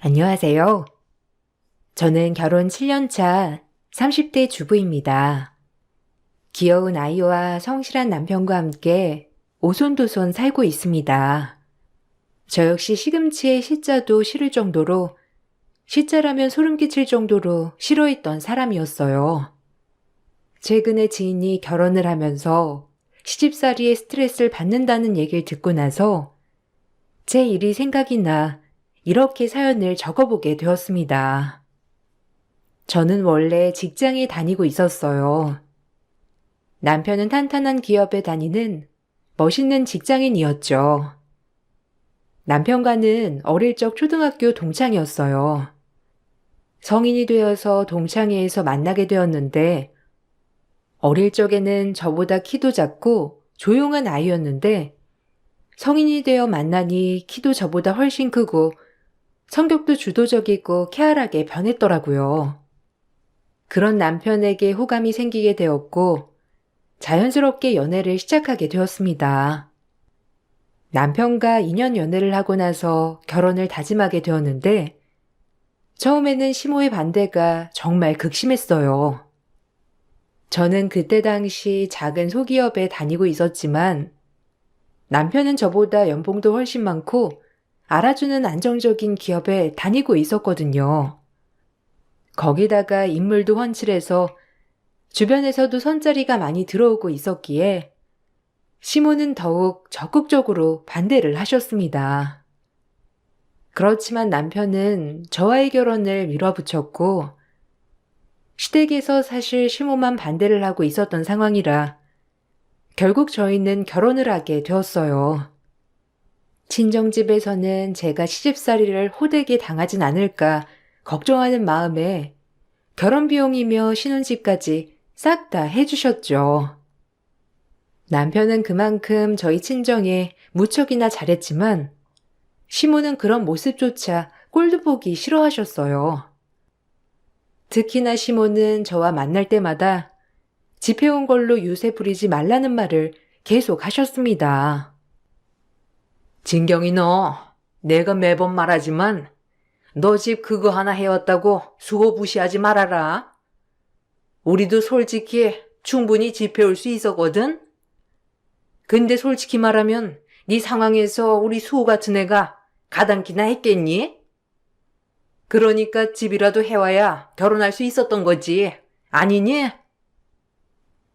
안녕하세요. 저는 결혼 7년 차 30대 주부입니다. 귀여운 아이와 성실한 남편과 함께 오손도손 살고 있습니다. 저 역시 시금치에 시자도 싫을 정도로, 시자라면 소름 끼칠 정도로 싫어했던 사람이었어요. 최근에 지인이 결혼을 하면서 시집살이에 스트레스를 받는다는 얘기를 듣고 나서 제 일이 생각이 나 이렇게 사연을 적어보게 되었습니다. 저는 원래 직장에 다니고 있었어요. 남편은 탄탄한 기업에 다니는 멋있는 직장인이었죠. 남편과는 어릴 적 초등학교 동창이었어요. 성인이 되어서 동창회에서 만나게 되었는데, 어릴 적에는 저보다 키도 작고 조용한 아이였는데, 성인이 되어 만나니 키도 저보다 훨씬 크고 성격도 주도적이고 쾌활하게 변했더라고요. 그런 남편에게 호감이 생기게 되었고 자연스럽게 연애를 시작하게 되었습니다. 남편과 2년 연애를 하고 나서 결혼을 다짐하게 되었는데 처음에는 시모의 반대가 정말 극심했어요. 저는 그때 당시 작은 소기업에 다니고 있었지만 남편은 저보다 연봉도 훨씬 많고 알아주는 안정적인 기업에 다니고 있었거든요. 거기다가 인물도 훤칠해서 주변에서도 선자리가 많이 들어오고 있었기에 시모는 더욱 적극적으로 반대를 하셨습니다. 그렇지만 남편은 저와의 결혼을 밀어붙였고 시댁에서 사실 시모만 반대를 하고 있었던 상황이라 결국 저희는 결혼을 하게 되었어요. 친정집에서는 제가 시집살이를 호되게 당하진 않을까 걱정하는 마음에 결혼 비용이며 신혼집까지 싹 다 해주셨죠. 남편은 그만큼 저희 친정에 무척이나 잘했지만 시모는 그런 모습조차 꼴도 보기 싫어하셨어요. 특히나 시모는 저와 만날 때마다 집해온 걸로 유세 부리지 말라는 말을 계속 하셨습니다. 진경이 너, 내가 매번 말하지만 너 집 그거 하나 해왔다고 수고 무시하지 말아라. 우리도 솔직히 충분히 집해올 수 있었거든? 근데 솔직히 말하면 네 상황에서 우리 수호 같은 애가 가당키나 했겠니? 그러니까 집이라도 해와야 결혼할 수 있었던 거지. 아니니?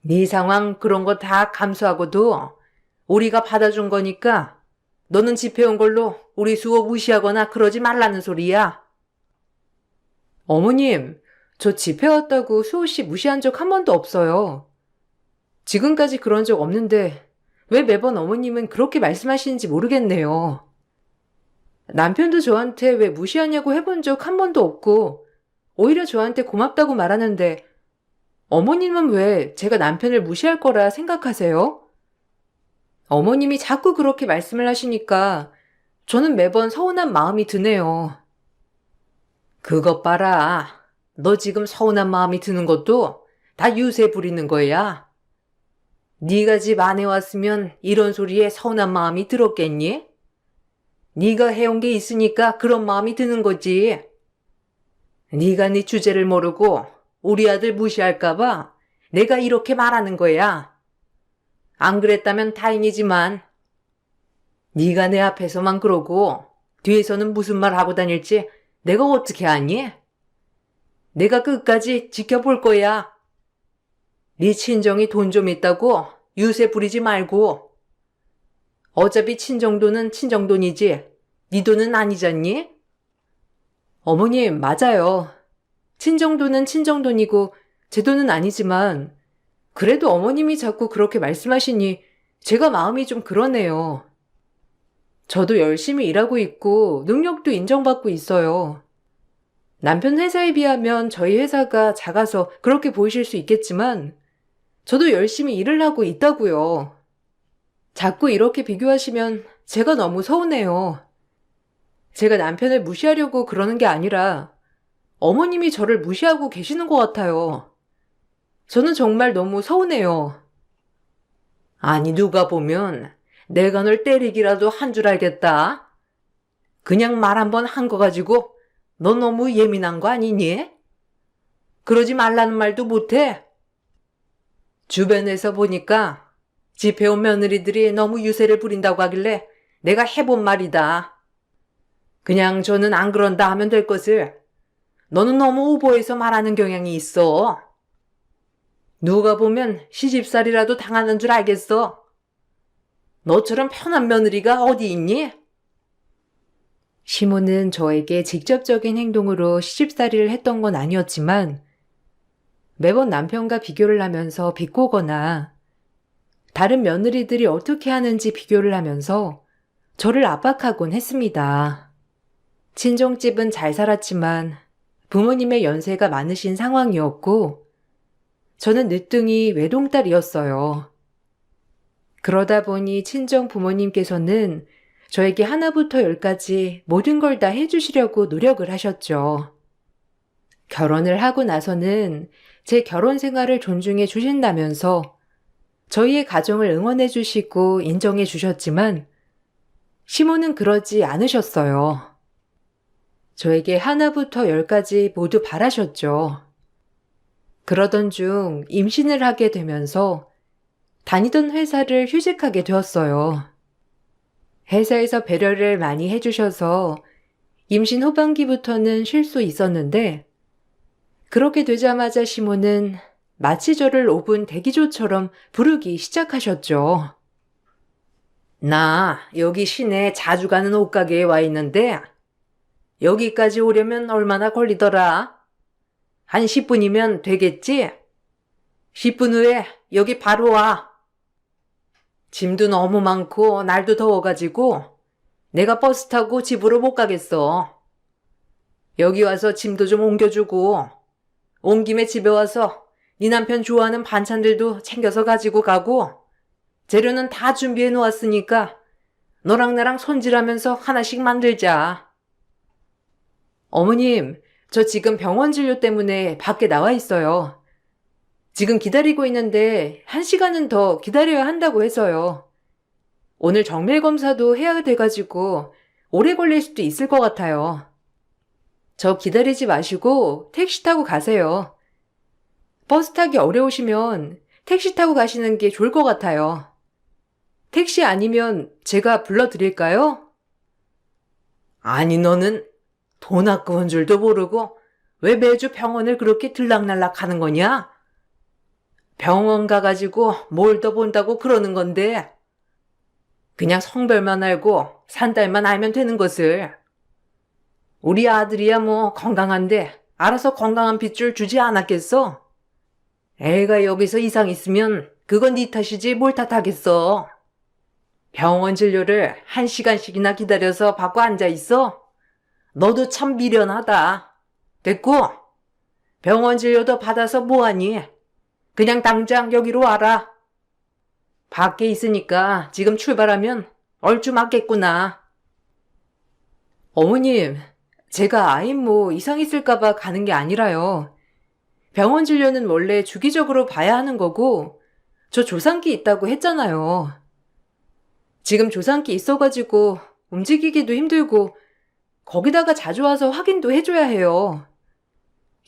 네 상황 그런 거 다 감수하고도 우리가 받아준 거니까 너는 집해온 걸로 우리 수호 무시하거나 그러지 말라는 소리야. 어머님, 저 집해왔다고 수호 씨 무시한 적 한 번도 없어요. 지금까지 그런 적 없는데 왜 매번 어머님은 그렇게 말씀하시는지 모르겠네요. 남편도 저한테 왜 무시하냐고 해본 적 한 번도 없고 오히려 저한테 고맙다고 말하는데 어머님은 왜 제가 남편을 무시할 거라 생각하세요? 어머님이 자꾸 그렇게 말씀을 하시니까 저는 매번 서운한 마음이 드네요. 그것 봐라. 너 지금 서운한 마음이 드는 것도 다 유세 부리는 거야. 네가 집 안에 왔으면 이런 소리에 서운한 마음이 들었겠니? 네가 해온 게 있으니까 그런 마음이 드는 거지. 네가 네 주제를 모르고 우리 아들 무시할까 봐 내가 이렇게 말하는 거야. 안 그랬다면 다행이지만 네가 내 앞에서만 그러고 뒤에서는 무슨 말 하고 다닐지 내가 어떻게 아니? 내가 끝까지 지켜볼 거야. 네 친정이 돈 좀 있다고 유세 부리지 말고. 어차피 친정돈은 친정돈이지 네 돈은 아니잖니? 어머님, 맞아요. 친정돈은 친정돈이고 제 돈은 아니지만 그래도 어머님이 자꾸 그렇게 말씀하시니 제가 마음이 좀 그러네요. 저도 열심히 일하고 있고 능력도 인정받고 있어요. 남편 회사에 비하면 저희 회사가 작아서 그렇게 보이실 수 있겠지만 저도 열심히 일을 하고 있다고요. 자꾸 이렇게 비교하시면 제가 너무 서운해요. 제가 남편을 무시하려고 그러는 게 아니라 어머님이 저를 무시하고 계시는 것 같아요. 저는 정말 너무 서운해요. 아니, 누가 보면 내가 널 때리기라도 한 줄 알겠다. 그냥 말 한 번 한 거 가지고 너 너무 예민한 거 아니니? 그러지 말라는 말도 못해? 주변에서 보니까 집에 온 며느리들이 너무 유세를 부린다고 하길래 내가 해본 말이다. 그냥 저는 안 그런다 하면 될 것을 너는 너무 오버해서 말하는 경향이 있어. 누가 보면 시집살이라도 당하는 줄 알겠어. 너처럼 편한 며느리가 어디 있니? 시모는 저에게 직접적인 행동으로 시집살이를 했던 건 아니었지만 매번 남편과 비교를 하면서 비꼬거나 다른 며느리들이 어떻게 하는지 비교를 하면서 저를 압박하곤 했습니다. 친정집은 잘 살았지만 부모님의 연세가 많으신 상황이었고 저는 늦둥이 외동딸이었어요. 그러다 보니 친정 부모님께서는 저에게 하나부터 열까지 모든 걸 다 해주시려고 노력을 하셨죠. 결혼을 하고 나서는 제 결혼 생활을 존중해 주신다면서 저희의 가정을 응원해 주시고 인정해 주셨지만 시모는 그러지 않으셨어요. 저에게 하나부터 열까지 모두 바라셨죠. 그러던 중 임신을 하게 되면서 다니던 회사를 휴직하게 되었어요. 회사에서 배려를 많이 해주셔서 임신 후반기부터는 쉴 수 있었는데 그렇게 되자마자 시모는 마치 저를 5분 대기조처럼 부르기 시작하셨죠. 나 여기 시내 자주 가는 옷가게에 와 있는데 여기까지 오려면 얼마나 걸리더라? 한 10분이면 되겠지? 10분 후에 여기 바로 와. 짐도 너무 많고 날도 더워가지고 내가 버스 타고 집으로 못 가겠어. 여기 와서 짐도 좀 옮겨주고 온 김에 집에 와서 네 남편 좋아하는 반찬들도 챙겨서 가지고 가고 재료는 다 준비해 놓았으니까 너랑 나랑 손질하면서 하나씩 만들자. 어머님, 저 지금 병원 진료 때문에 밖에 나와 있어요. 지금 기다리고 있는데 1시간은 더 기다려야 한다고 해서요. 오늘 정밀 검사도 해야 돼가지고 오래 걸릴 수도 있을 것 같아요. 저 기다리지 마시고 택시 타고 가세요. 버스 타기 어려우시면 택시 타고 가시는 게 좋을 것 같아요. 택시 아니면 제가 불러드릴까요? 아니, 너는 돈 아까운 줄도 모르고 왜 매주 병원을 그렇게 들락날락 하는 거냐? 병원 가가지고 뭘 더 본다고 그러는 건데 그냥 성별만 알고 산딸만 알면 되는 것을. 우리 아들이야 뭐 건강한데 알아서 건강한 핏줄 주지 않았겠어? 애가 여기서 이상 있으면 그건 네 탓이지 뭘 탓하겠어. 병원 진료를 1시간씩이나 기다려서 받고 앉아있어? 너도 참 미련하다. 됐고 병원 진료도 받아서 뭐하니? 그냥 당장 여기로 와라. 밖에 있으니까 지금 출발하면 얼추 맞겠구나. 어머님, 제가 아이 뭐 이상 있을까봐 가는 게 아니라요. 병원 진료는 원래 주기적으로 봐야 하는 거고 저 조상기 있다고 했잖아요. 지금 조상기 있어가지고 움직이기도 힘들고 거기다가 자주 와서 확인도 해줘야 해요.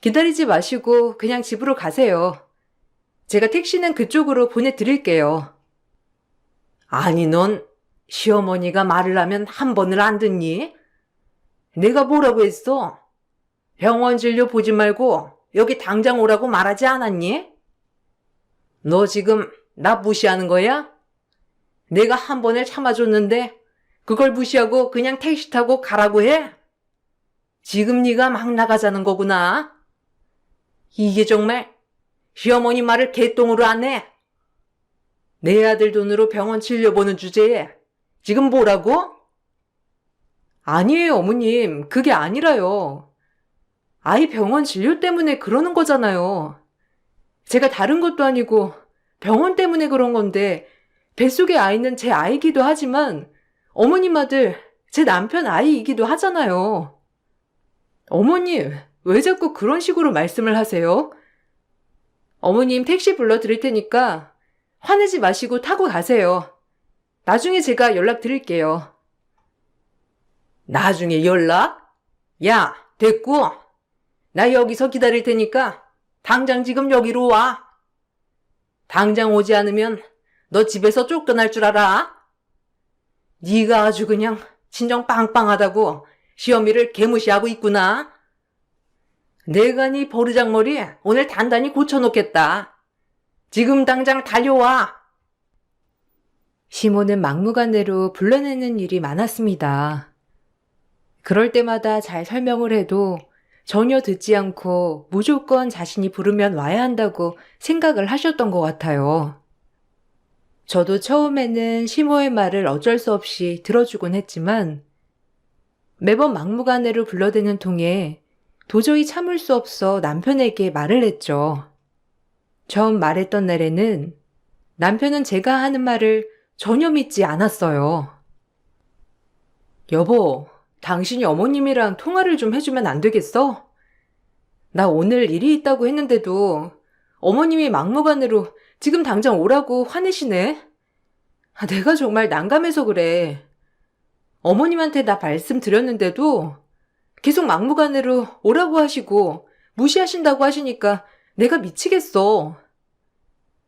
기다리지 마시고 그냥 집으로 가세요. 제가 택시는 그쪽으로 보내드릴게요. 아니, 넌 시어머니가 말을 하면 한 번을 안 듣니? 내가 뭐라고 했어? 병원 진료 보지 말고 여기 당장 오라고 말하지 않았니? 너 지금 나 무시하는 거야? 내가 한 번을 참아줬는데 그걸 무시하고 그냥 택시 타고 가라고 해? 지금 네가 막 나가자는 거구나. 이게 정말 시어머니 말을 개똥으로 안 해. 내 아들 돈으로 병원 진료 보는 주제에 지금 뭐라고? 아니에요, 어머님. 그게 아니라요. 아이 병원 진료 때문에 그러는 거잖아요. 제가 다른 것도 아니고 병원 때문에 그런 건데 뱃속에 아이는 제 아이기도 하지만 어머님 아들, 제 남편 아이이기도 하잖아요. 어머님, 왜 자꾸 그런 식으로 말씀을 하세요? 어머님 택시 불러드릴 테니까 화내지 마시고 타고 가세요. 나중에 제가 연락 드릴게요. 나중에 연락? 야, 됐고, 나 여기서 기다릴 테니까 당장 지금 여기로 와. 당장 오지 않으면 너 집에서 쫓겨날 줄 알아? 네가 아주 그냥 진정 빵빵하다고 시어미를 개무시하고 있구나. 내가 네 버르장머리 오늘 단단히 고쳐놓겠다. 지금 당장 달려와. 시모는 막무가내로 불러내는 일이 많았습니다. 그럴 때마다 잘 설명을 해도 전혀 듣지 않고 무조건 자신이 부르면 와야 한다고 생각을 하셨던 것 같아요. 저도 처음에는 시모의 말을 어쩔 수 없이 들어주곤 했지만 매번 막무가내로 불러대는 통에 도저히 참을 수 없어 남편에게 말을 했죠. 처음 말했던 날에는 남편은 제가 하는 말을 전혀 믿지 않았어요. 여보, 당신이 어머님이랑 통화를 좀 해주면 안 되겠어? 나 오늘 일이 있다고 했는데도 어머님이 막무가내로 지금 당장 오라고 화내시네? 내가 정말 난감해서 그래. 어머님한테 나 말씀드렸는데도 계속 막무가내로 오라고 하시고 무시하신다고 하시니까 내가 미치겠어.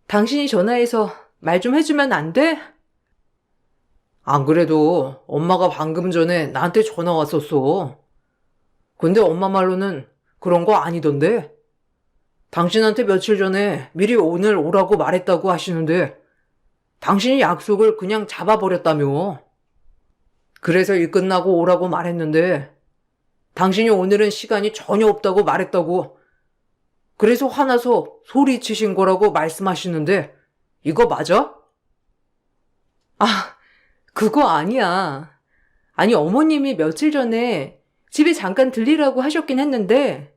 당신이 전화해서 말 좀 해주면 안 돼? 안 그래도 엄마가 방금 전에 나한테 전화 왔었어. 근데 엄마 말로는 그런 거 아니던데? 당신한테 며칠 전에 미리 오늘 오라고 말했다고 하시는데 당신이 약속을 그냥 잡아버렸다며. 그래서 일 끝나고 오라고 말했는데 당신이 오늘은 시간이 전혀 없다고 말했다고. 그래서 화나서 소리치신 거라고 말씀하시는데 이거 맞아? 아, 그거 아니야. 아니, 어머님이 며칠 전에 집에 잠깐 들리라고 하셨긴 했는데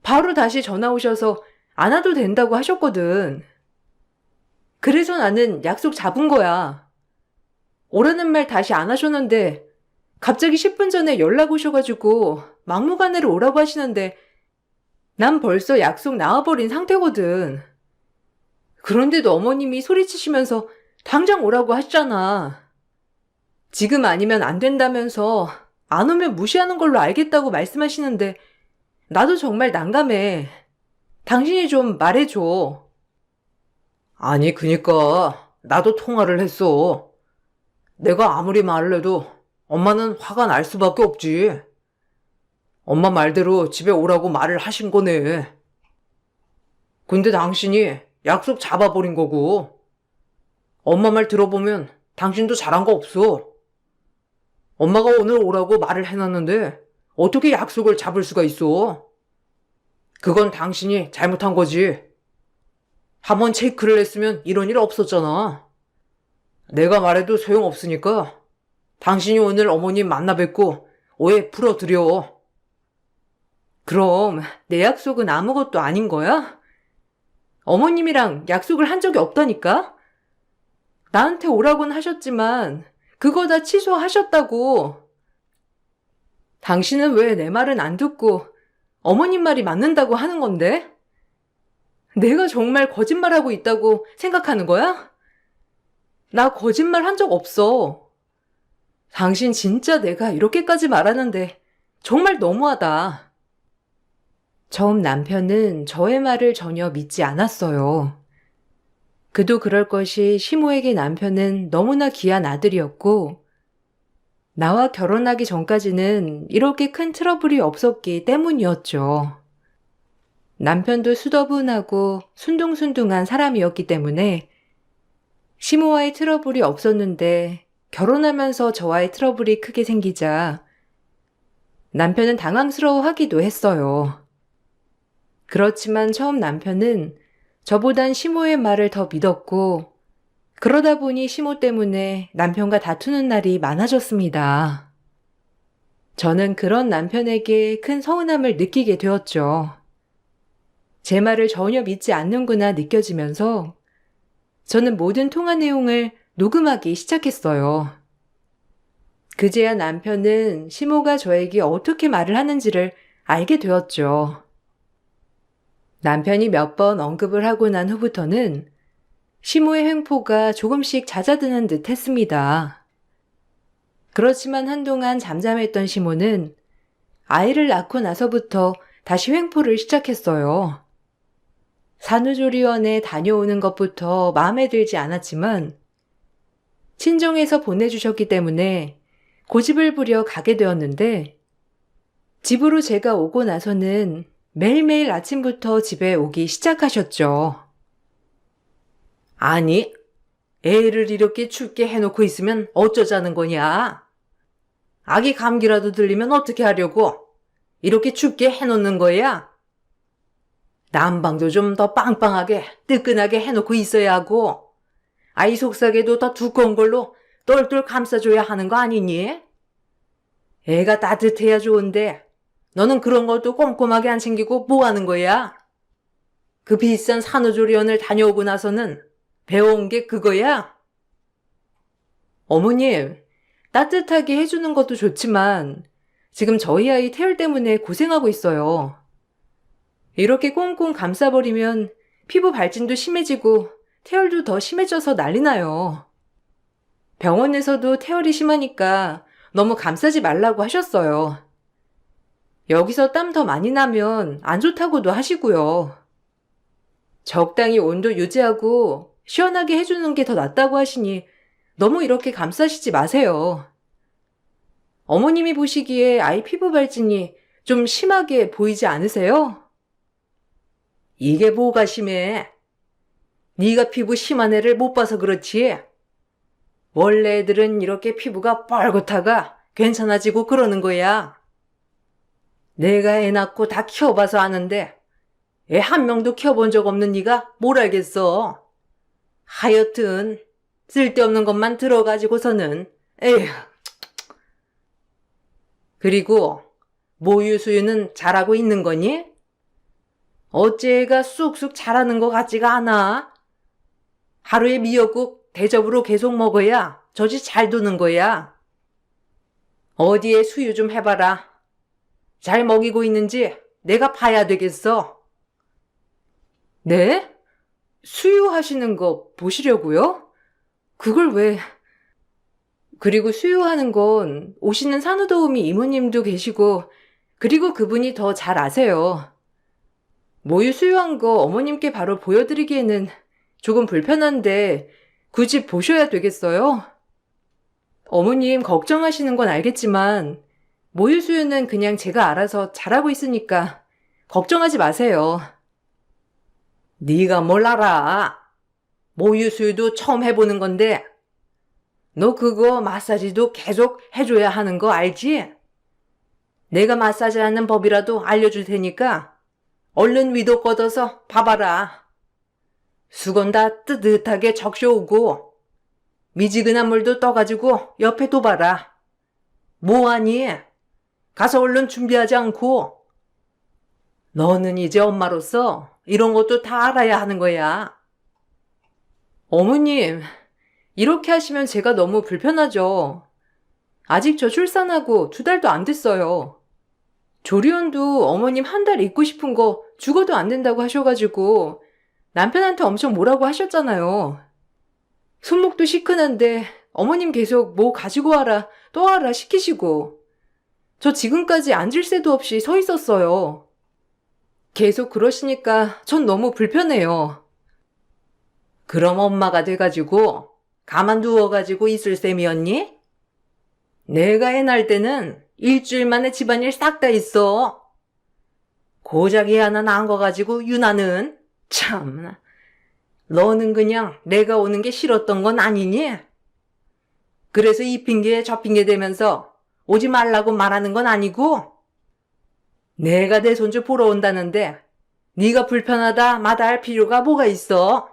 바로 다시 전화 오셔서 안 와도 된다고 하셨거든. 그래서 나는 약속 잡은 거야. 오라는 말 다시 안 하셨는데 갑자기 10분 전에 연락 오셔가지고 막무가내로 오라고 하시는데 난 벌써 약속 나와버린 상태거든. 그런데도 어머님이 소리치시면서 당장 오라고 하시잖아. 지금 아니면 안 된다면서 안 오면 무시하는 걸로 알겠다고 말씀하시는데 나도 정말 난감해. 당신이 좀 말해줘. 아니, 그니까 나도 통화를 했어. 내가 아무리 말을 해도 엄마는 화가 날 수밖에 없지. 엄마 말대로 집에 오라고 말을 하신 거네. 근데 당신이 약속 잡아버린 거고. 엄마 말 들어보면 당신도 잘한 거 없어. 엄마가 오늘 오라고 말을 해놨는데 어떻게 약속을 잡을 수가 있어? 그건 당신이 잘못한 거지. 한번 체크를 했으면 이런 일 없었잖아. 내가 말해도 소용없으니까 당신이 오늘 어머님 만나 뵙고 오해 풀어드려. 그럼 내 약속은 아무것도 아닌 거야? 어머님이랑 약속을 한 적이 없다니까? 나한테 오라고는 하셨지만 그거 다 취소하셨다고. 당신은 왜 내 말은 안 듣고 어머님 말이 맞는다고 하는 건데? 내가 정말 거짓말하고 있다고 생각하는 거야? 나 거짓말 한 적 없어. 당신 진짜 내가 이렇게까지 말하는데 정말 너무하다. 처음 남편은 저의 말을 전혀 믿지 않았어요. 그도 그럴 것이 시모에게 남편은 너무나 귀한 아들이었고 나와 결혼하기 전까지는 이렇게 큰 트러블이 없었기 때문이었죠. 남편도 수더분하고 순둥순둥한 사람이었기 때문에 시모와의 트러블이 없었는데 결혼하면서 저와의 트러블이 크게 생기자 남편은 당황스러워하기도 했어요. 그렇지만 처음 남편은 저보단 시모의 말을 더 믿었고 그러다 보니 시모 때문에 남편과 다투는 날이 많아졌습니다. 저는 그런 남편에게 큰 서운함을 느끼게 되었죠. 제 말을 전혀 믿지 않는구나 느껴지면서 저는 모든 통화 내용을 녹음하기 시작했어요. 그제야 남편은 시모가 저에게 어떻게 말을 하는지를 알게 되었죠. 남편이 몇 번 언급을 하고 난 후부터는 시모의 횡포가 조금씩 잦아드는 듯 했습니다. 그렇지만 한동안 잠잠했던 시모는 아이를 낳고 나서부터 다시 횡포를 시작했어요. 산후조리원에 다녀오는 것부터 마음에 들지 않았지만 친정에서 보내주셨기 때문에 고집을 부려 가게 되었는데 집으로 제가 오고 나서는 매일매일 아침부터 집에 오기 시작하셨죠. 아니, 애를 이렇게 춥게 해놓고 있으면 어쩌자는 거냐? 아기 감기라도 들리면 어떻게 하려고? 이렇게 춥게 해놓는 거야? 난방도 좀 더 빵빵하게 뜨끈하게 해놓고 있어야 하고 아이 속삭에도 더 두꺼운 걸로 똘똘 감싸줘야 하는 거 아니니? 애가 따뜻해야 좋은데 너는 그런 것도 꼼꼼하게 안 챙기고 뭐 하는 거야? 그 비싼 산후조리원을 다녀오고 나서는 배워온 게 그거야? 어머님, 따뜻하게 해주는 것도 좋지만 지금 저희 아이 태열 때문에 고생하고 있어요. 이렇게 꽁꽁 감싸버리면 피부 발진도 심해지고 태열도 더 심해져서 난리 나요. 병원에서도 태열이 심하니까 너무 감싸지 말라고 하셨어요. 여기서 땀 더 많이 나면 안 좋다고도 하시고요. 적당히 온도 유지하고 시원하게 해주는 게 더 낫다고 하시니 너무 이렇게 감싸시지 마세요. 어머님이 보시기에 아이 피부 발진이 좀 심하게 보이지 않으세요? 이게 뭐가 심해? 네가 피부 심한 애를 못 봐서 그렇지. 원래 애들은 이렇게 피부가 뻘겋다가 괜찮아지고 그러는 거야. 내가 애 낳고 다 키워봐서 아는데 애 한 명도 키워본 적 없는 네가 뭘 알겠어. 하여튼 쓸데없는 것만 들어가지고서는 에휴. 그리고 모유 수유는 잘하고 있는 거니? 어째 애가 쑥쑥 자라는 것 같지가 않아. 하루에 미역국 대접으로 계속 먹어야 젖이 잘 도는 거야. 어디에 수유 좀 해봐라. 잘 먹이고 있는지 내가 봐야 되겠어. 네? 수유하시는 거 보시려고요? 그걸 왜... 그리고 수유하는 건 오시는 산후도우미 이모님도 계시고 그리고 그분이 더 잘 아세요. 모유 수유한 거 어머님께 바로 보여드리기에는 조금 불편한데 굳이 보셔야 되겠어요? 어머님 걱정하시는 건 알겠지만 모유 수유는 그냥 제가 알아서 잘하고 있으니까 걱정하지 마세요. 네가 뭘 알아? 모유 수유도 처음 해보는 건데 너 그거 마사지도 계속 해줘야 하는 거 알지? 내가 마사지하는 법이라도 알려줄 테니까 얼른 위도 뻗어서 봐봐라. 수건 다 뜨뜻하게 적셔오고 미지근한 물도 떠가지고 옆에 둬봐라. 뭐하니? 가서 얼른 준비하지 않고. 너는 이제 엄마로서 이런 것도 다 알아야 하는 거야. 어머님, 이렇게 하시면 제가 너무 불편하죠. 아직 저 출산하고 2달도 안 됐어요. 조리원도 어머님 한 달 있고 싶은 거 죽어도 안 된다고 하셔가지고 남편한테 엄청 뭐라고 하셨잖아요. 손목도 시큰한데 어머님 계속 뭐 가지고 와라 또 와라 시키시고 저 지금까지 앉을 새도 없이 서 있었어요. 계속 그러시니까 전 너무 불편해요. 그럼 엄마가 돼가지고 가만 누워가지고 있을 셈이었니? 내가 애 낳을 때는 일주일 만에 집안일 싹 다 있어. 고작 애 하나 낳은 거 가지고 유나는 참나. 너는 그냥 내가 오는 게 싫었던 건 아니니? 그래서 이 핑계 저 핑계 대면서 오지 말라고 말하는 건 아니고 내가 내 손주 보러 온다는데 네가 불편하다 마다할 필요가 뭐가 있어?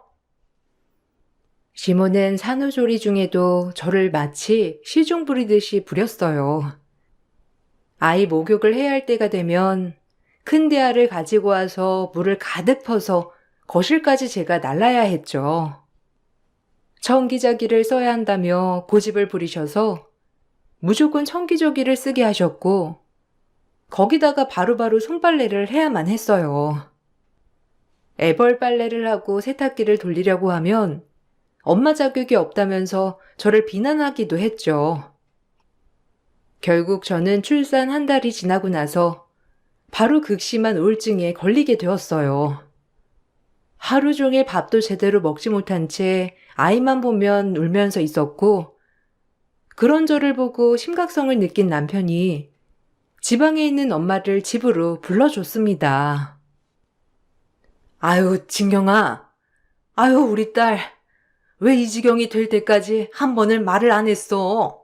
시모는 산후조리 중에도 저를 마치 시중 부리듯이 부렸어요. 아이 목욕을 해야 할 때가 되면 큰 대야를 가지고 와서 물을 가득 퍼서 거실까지 제가 날라야 했죠. 청기자기를 써야 한다며 고집을 부리셔서 무조건 청기조기를 쓰게 하셨고 거기다가 바로바로 손빨래를 해야만 했어요. 애벌 빨래를 하고 세탁기를 돌리려고 하면 엄마 자격이 없다면서 저를 비난하기도 했죠. 결국 저는 출산 한 달이 지나고 나서 바로 극심한 우울증에 걸리게 되었어요. 하루 종일 밥도 제대로 먹지 못한 채 아이만 보면 울면서 있었고, 그런 저를 보고 심각성을 느낀 남편이 지방에 있는 엄마를 집으로 불러줬습니다. 아유, 진경아. 아유, 우리 딸. 왜 이 지경이 될 때까지 한 번을 말을 안 했어?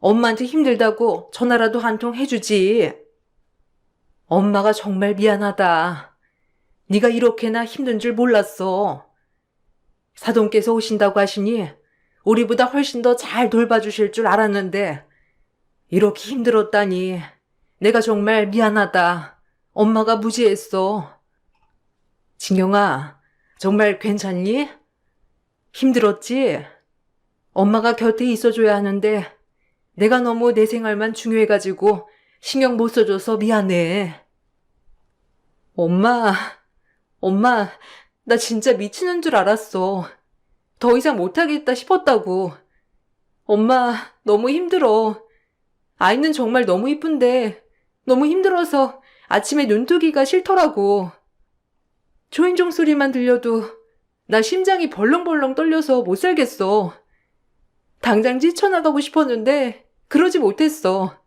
엄마한테 힘들다고 전화라도 한 통 해주지. 엄마가 정말 미안하다. 네가 이렇게나 힘든 줄 몰랐어. 사돈께서 오신다고 하시니 우리보다 훨씬 더 잘 돌봐주실 줄 알았는데 이렇게 힘들었다니. 내가 정말 미안하다. 엄마가 무지했어. 진경아, 정말 괜찮니? 힘들었지? 엄마가 곁에 있어줘야 하는데 내가 너무 내 생활만 중요해가지고 신경 못 써줘서 미안해. 엄마, 나 진짜 미치는 줄 알았어. 더 이상 못하겠다 싶었다고. 엄마, 너무 힘들어. 아이는 정말 너무 이쁜데 너무 힘들어서 아침에 눈뜨기가 싫더라고. 초인종 소리만 들려도 나 심장이 벌렁벌렁 떨려서 못 살겠어. 당장 뛰쳐나가고 싶었는데 그러지 못했어.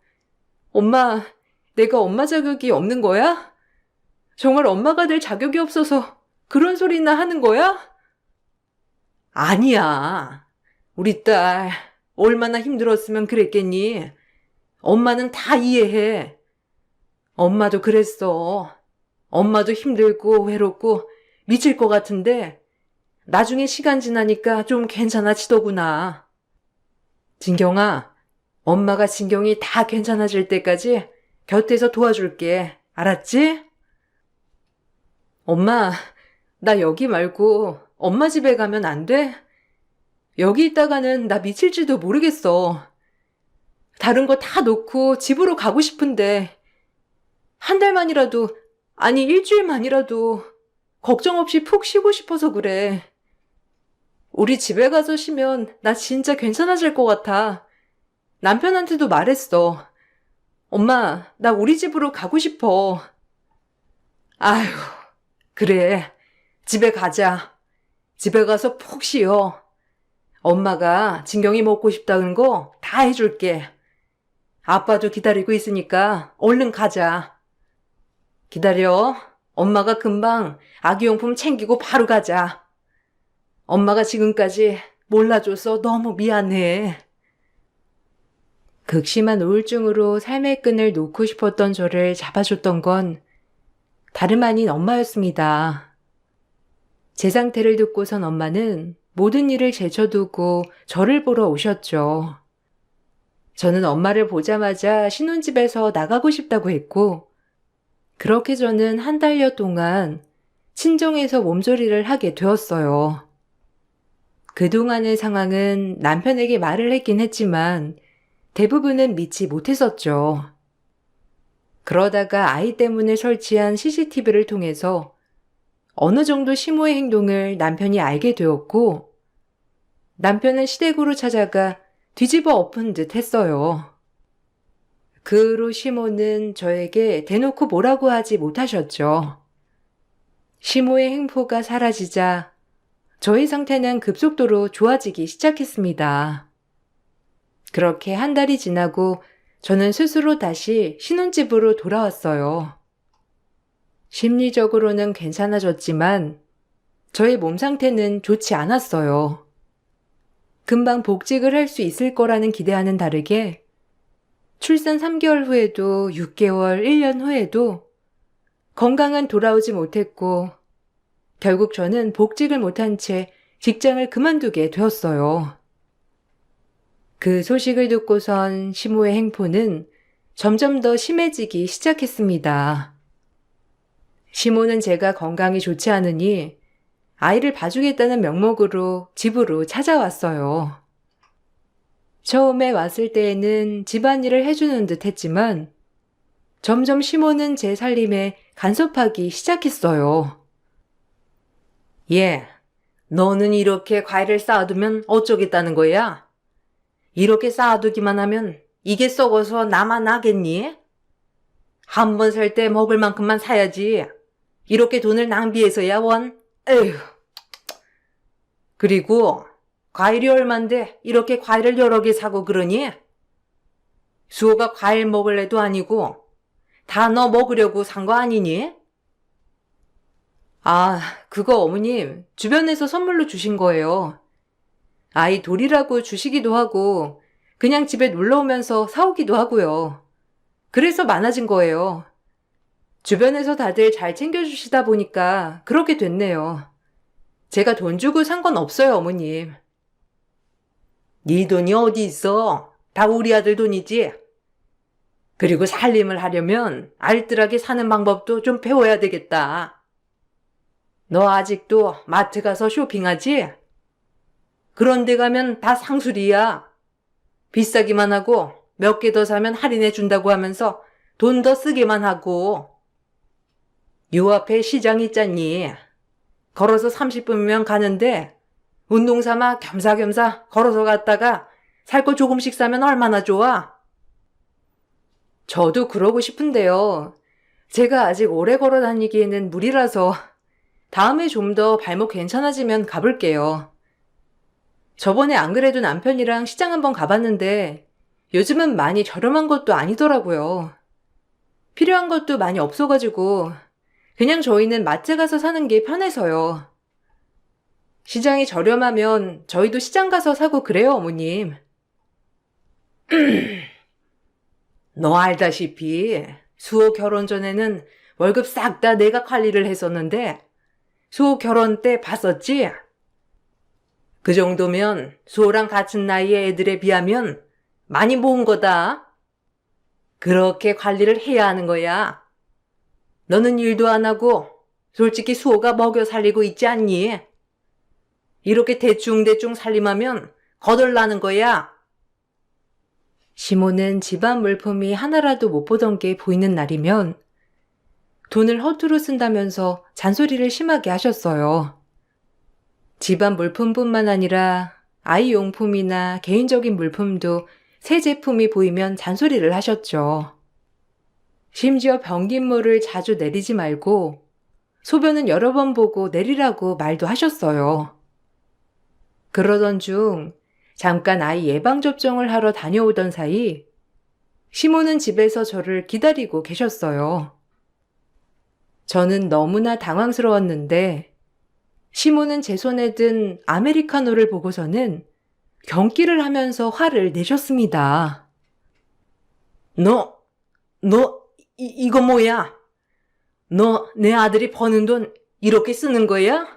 엄마, 내가 엄마 자격이 없는 거야? 정말 엄마가 될 자격이 없어서 그런 소리나 하는 거야? 아니야. 우리 딸, 얼마나 힘들었으면 그랬겠니? 엄마는 다 이해해. 엄마도 그랬어. 엄마도 힘들고 외롭고 미칠 것 같은데 나중에 시간 지나니까 좀 괜찮아지더구나. 진경아, 엄마가 진경이 다 괜찮아질 때까지 곁에서 도와줄게. 알았지? 엄마, 나 여기 말고 엄마 집에 가면 안 돼? 여기 있다가는 나 미칠지도 모르겠어. 다른 거 다 놓고 집으로 가고 싶은데 한 달만이라도, 아니 일주일만이라도 걱정 없이 푹 쉬고 싶어서 그래. 우리 집에 가서 쉬면 나 진짜 괜찮아질 것 같아. 남편한테도 말했어. 엄마, 나 우리 집으로 가고 싶어. 아휴, 그래. 집에 가자. 집에 가서 푹 쉬어. 엄마가 진경이 먹고 싶다는 거 다 해줄게. 아빠도 기다리고 있으니까 얼른 가자. 기다려. 엄마가 금방 아기용품 챙기고 바로 가자. 엄마가 지금까지 몰라줘서 너무 미안해. 극심한 우울증으로 삶의 끈을 놓고 싶었던 저를 잡아줬던 건 다름 아닌 엄마였습니다. 제 상태를 듣고선 엄마는 모든 일을 제쳐두고 저를 보러 오셨죠. 저는 엄마를 보자마자 신혼집에서 나가고 싶다고 했고, 그렇게 저는 한 달여 동안 친정에서 몸조리를 하게 되었어요. 그동안의 상황은 남편에게 말을 했긴 했지만 대부분은 믿지 못했었죠. 그러다가 아이 때문에 설치한 CCTV를 통해서 어느 정도 시모의 행동을 남편이 알게 되었고, 남편은 시댁으로 찾아가 뒤집어 엎은 듯 했어요. 그 후로 시모는 저에게 대놓고 뭐라고 하지 못하셨죠. 시모의 횡포가 사라지자 저의 상태는 급속도로 좋아지기 시작했습니다. 그렇게 한 달이 지나고 저는 스스로 다시 신혼집으로 돌아왔어요. 심리적으로는 괜찮아졌지만 저의 몸 상태는 좋지 않았어요. 금방 복직을 할 수 있을 거라는 기대와는 다르게 출산 3개월 후에도 6개월, 1년 후에도 건강은 돌아오지 못했고 결국 저는 복직을 못한 채 직장을 그만두게 되었어요. 그 소식을 듣고선 시모의 행포는 점점 더 심해지기 시작했습니다. 시모는 제가 건강이 좋지 않으니 아이를 봐주겠다는 명목으로 집으로 찾아왔어요. 처음에 왔을 때에는 집안일을 해주는 듯 했지만 점점 시모는 제 살림에 간섭하기 시작했어요. 너는 이렇게 과일을 쌓아두면 어쩌겠다는 거야? 이렇게 쌓아두기만 하면 이게 썩어서 나만 나겠니? 한 번 살 때 먹을 만큼만 사야지. 이렇게 돈을 낭비해서야 원. 에휴. 그리고 과일이 얼만데 이렇게 과일을 여러 개 사고 그러니? 수호가 과일 먹을 애도 아니고 다 너 먹으려고 산 거 아니니? 아, 그거 어머님 주변에서 선물로 주신 거예요. 아이 돌이라고 주시기도 하고 그냥 집에 놀러 오면서 사오기도 하고요. 그래서 많아진 거예요. 주변에서 다들 잘 챙겨주시다 보니까 그렇게 됐네요. 제가 돈 주고 산 건 없어요, 어머님. 네 돈이 어디 있어? 다 우리 아들 돈이지? 그리고 살림을 하려면 알뜰하게 사는 방법도 좀 배워야 되겠다. 너 아직도 마트 가서 쇼핑하지? 그런 데 가면 다 상술이야. 비싸기만 하고 몇 개 더 사면 할인해 준다고 하면서 돈 더 쓰기만 하고. 요 앞에 시장 있잖니. 걸어서 30분이면 가는데 운동 삼아 겸사겸사 걸어서 갔다가 살 거 조금씩 사면 얼마나 좋아? 저도 그러고 싶은데요. 제가 아직 오래 걸어 다니기에는 무리라서 다음에 좀 더 발목 괜찮아지면 가볼게요. 저번에 안 그래도 남편이랑 시장 한번 가봤는데 요즘은 많이 저렴한 것도 아니더라고요. 필요한 것도 많이 없어가지고 그냥 저희는 마트 가서 사는 게 편해서요. 시장이 저렴하면 저희도 시장 가서 사고 그래요, 어머님. 너 알다시피 수호 결혼 전에는 월급 싹 다 내가 관리를 했었는데 수호 결혼 때 봤었지? 그 정도면 수호랑 같은 나이의 애들에 비하면 많이 모은 거다. 그렇게 관리를 해야 하는 거야. 너는 일도 안 하고 솔직히 수호가 먹여 살리고 있지 않니? 이렇게 대충대충 살림하면 거덜나는 거야. 시모는 집안 물품이 하나라도 못 보던 게 보이는 날이면 돈을 허투루 쓴다면서 잔소리를 심하게 하셨어요. 집안 물품뿐만 아니라 아이 용품이나 개인적인 물품도 새 제품이 보이면 잔소리를 하셨죠. 심지어 변기물을 자주 내리지 말고 소변은 여러 번 보고 내리라고 말도 하셨어요. 그러던 중 잠깐 아이 예방접종을 하러 다녀오던 사이 시모는 집에서 저를 기다리고 계셨어요. 저는 너무나 당황스러웠는데 시모는 제 손에 든 아메리카노를 보고서는 경기를 하면서 화를 내셨습니다. 이거 뭐야? 너 내 아들이 버는 돈 이렇게 쓰는 거야?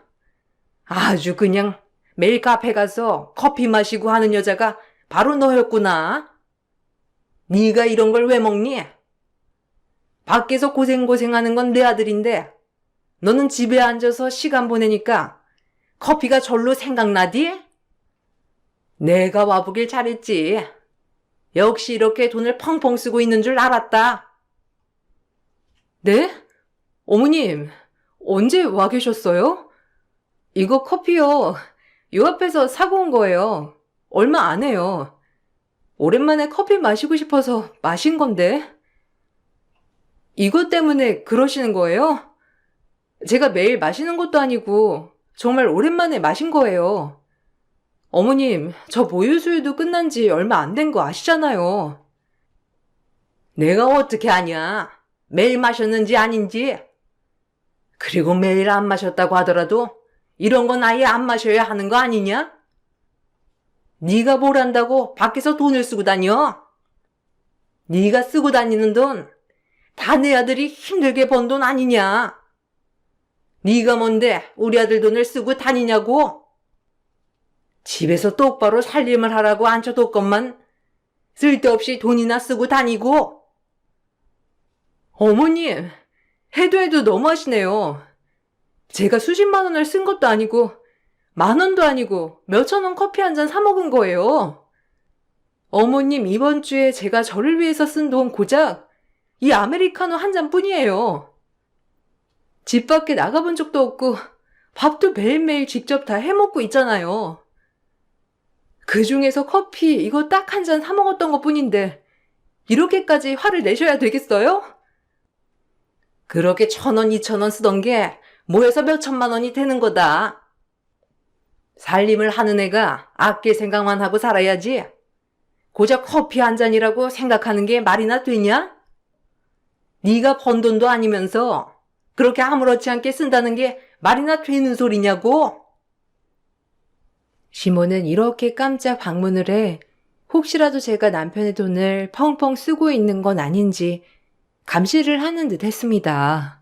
아주 그냥 매일 카페 가서 커피 마시고 하는 여자가 바로 너였구나. 네가 이런 걸 왜 먹니? 밖에서 고생하는 건 내 아들인데 너는 집에 앉아서 시간 보내니까 커피가 절로 생각나디? 내가 와보길 잘했지. 역시 이렇게 돈을 펑펑 쓰고 있는 줄 알았다. 네? 어머님, 언제 와 계셨어요? 이거 커피요. 요 앞에서 사고 온 거예요. 얼마 안 해요. 오랜만에 커피 마시고 싶어서 마신 건데. 이것 때문에 그러시는 거예요? 제가 매일 마시는 것도 아니고 정말 오랜만에 마신 거예요. 어머님, 저 모유수유도 끝난 지 얼마 안 된 거 아시잖아요. 내가 어떻게 아냐? 매일 마셨는지 아닌지. 그리고 매일 안 마셨다고 하더라도 이런 건 아예 안 마셔야 하는 거 아니냐? 네가 뭘 한다고 밖에서 돈을 쓰고 다녀? 네가 쓰고 다니는 돈 다 내 아들이 힘들게 번 돈 아니냐? 네가 뭔데 우리 아들 돈을 쓰고 다니냐고? 집에서 똑바로 살림을 하라고 앉혀뒀건만 쓸데없이 돈이나 쓰고 다니고. 어머님, 해도 너무하시네요. 제가 수십만 원을 쓴 것도 아니고 10,000원도 아니고 몇천 원 커피 한 잔 사 먹은 거예요. 어머님, 이번 주에 제가 저를 위해서 쓴 돈 고작 이 아메리카노 한 잔뿐이에요. 집 밖에 나가본 적도 없고 밥도 매일매일 직접 다 해먹고 있잖아요. 그 중에서 커피 이거 딱 한 잔 사 먹었던 것 뿐인데 이렇게까지 화를 내셔야 되겠어요? 그렇게 1,000원, 2,000원 쓰던 게 모여서 몇 천만 원이 되는 거다. 살림을 하는 애가 아낄 생각만 하고 살아야지. 고작 커피 한 잔이라고 생각하는 게 말이나 되냐? 네가 번 돈도 아니면서 그렇게 아무렇지 않게 쓴다는 게 말이나 되는 소리냐고? 시모는 이렇게 깜짝 방문을 해 혹시라도 제가 남편의 돈을 펑펑 쓰고 있는 건 아닌지 감시를 하는 듯 했습니다.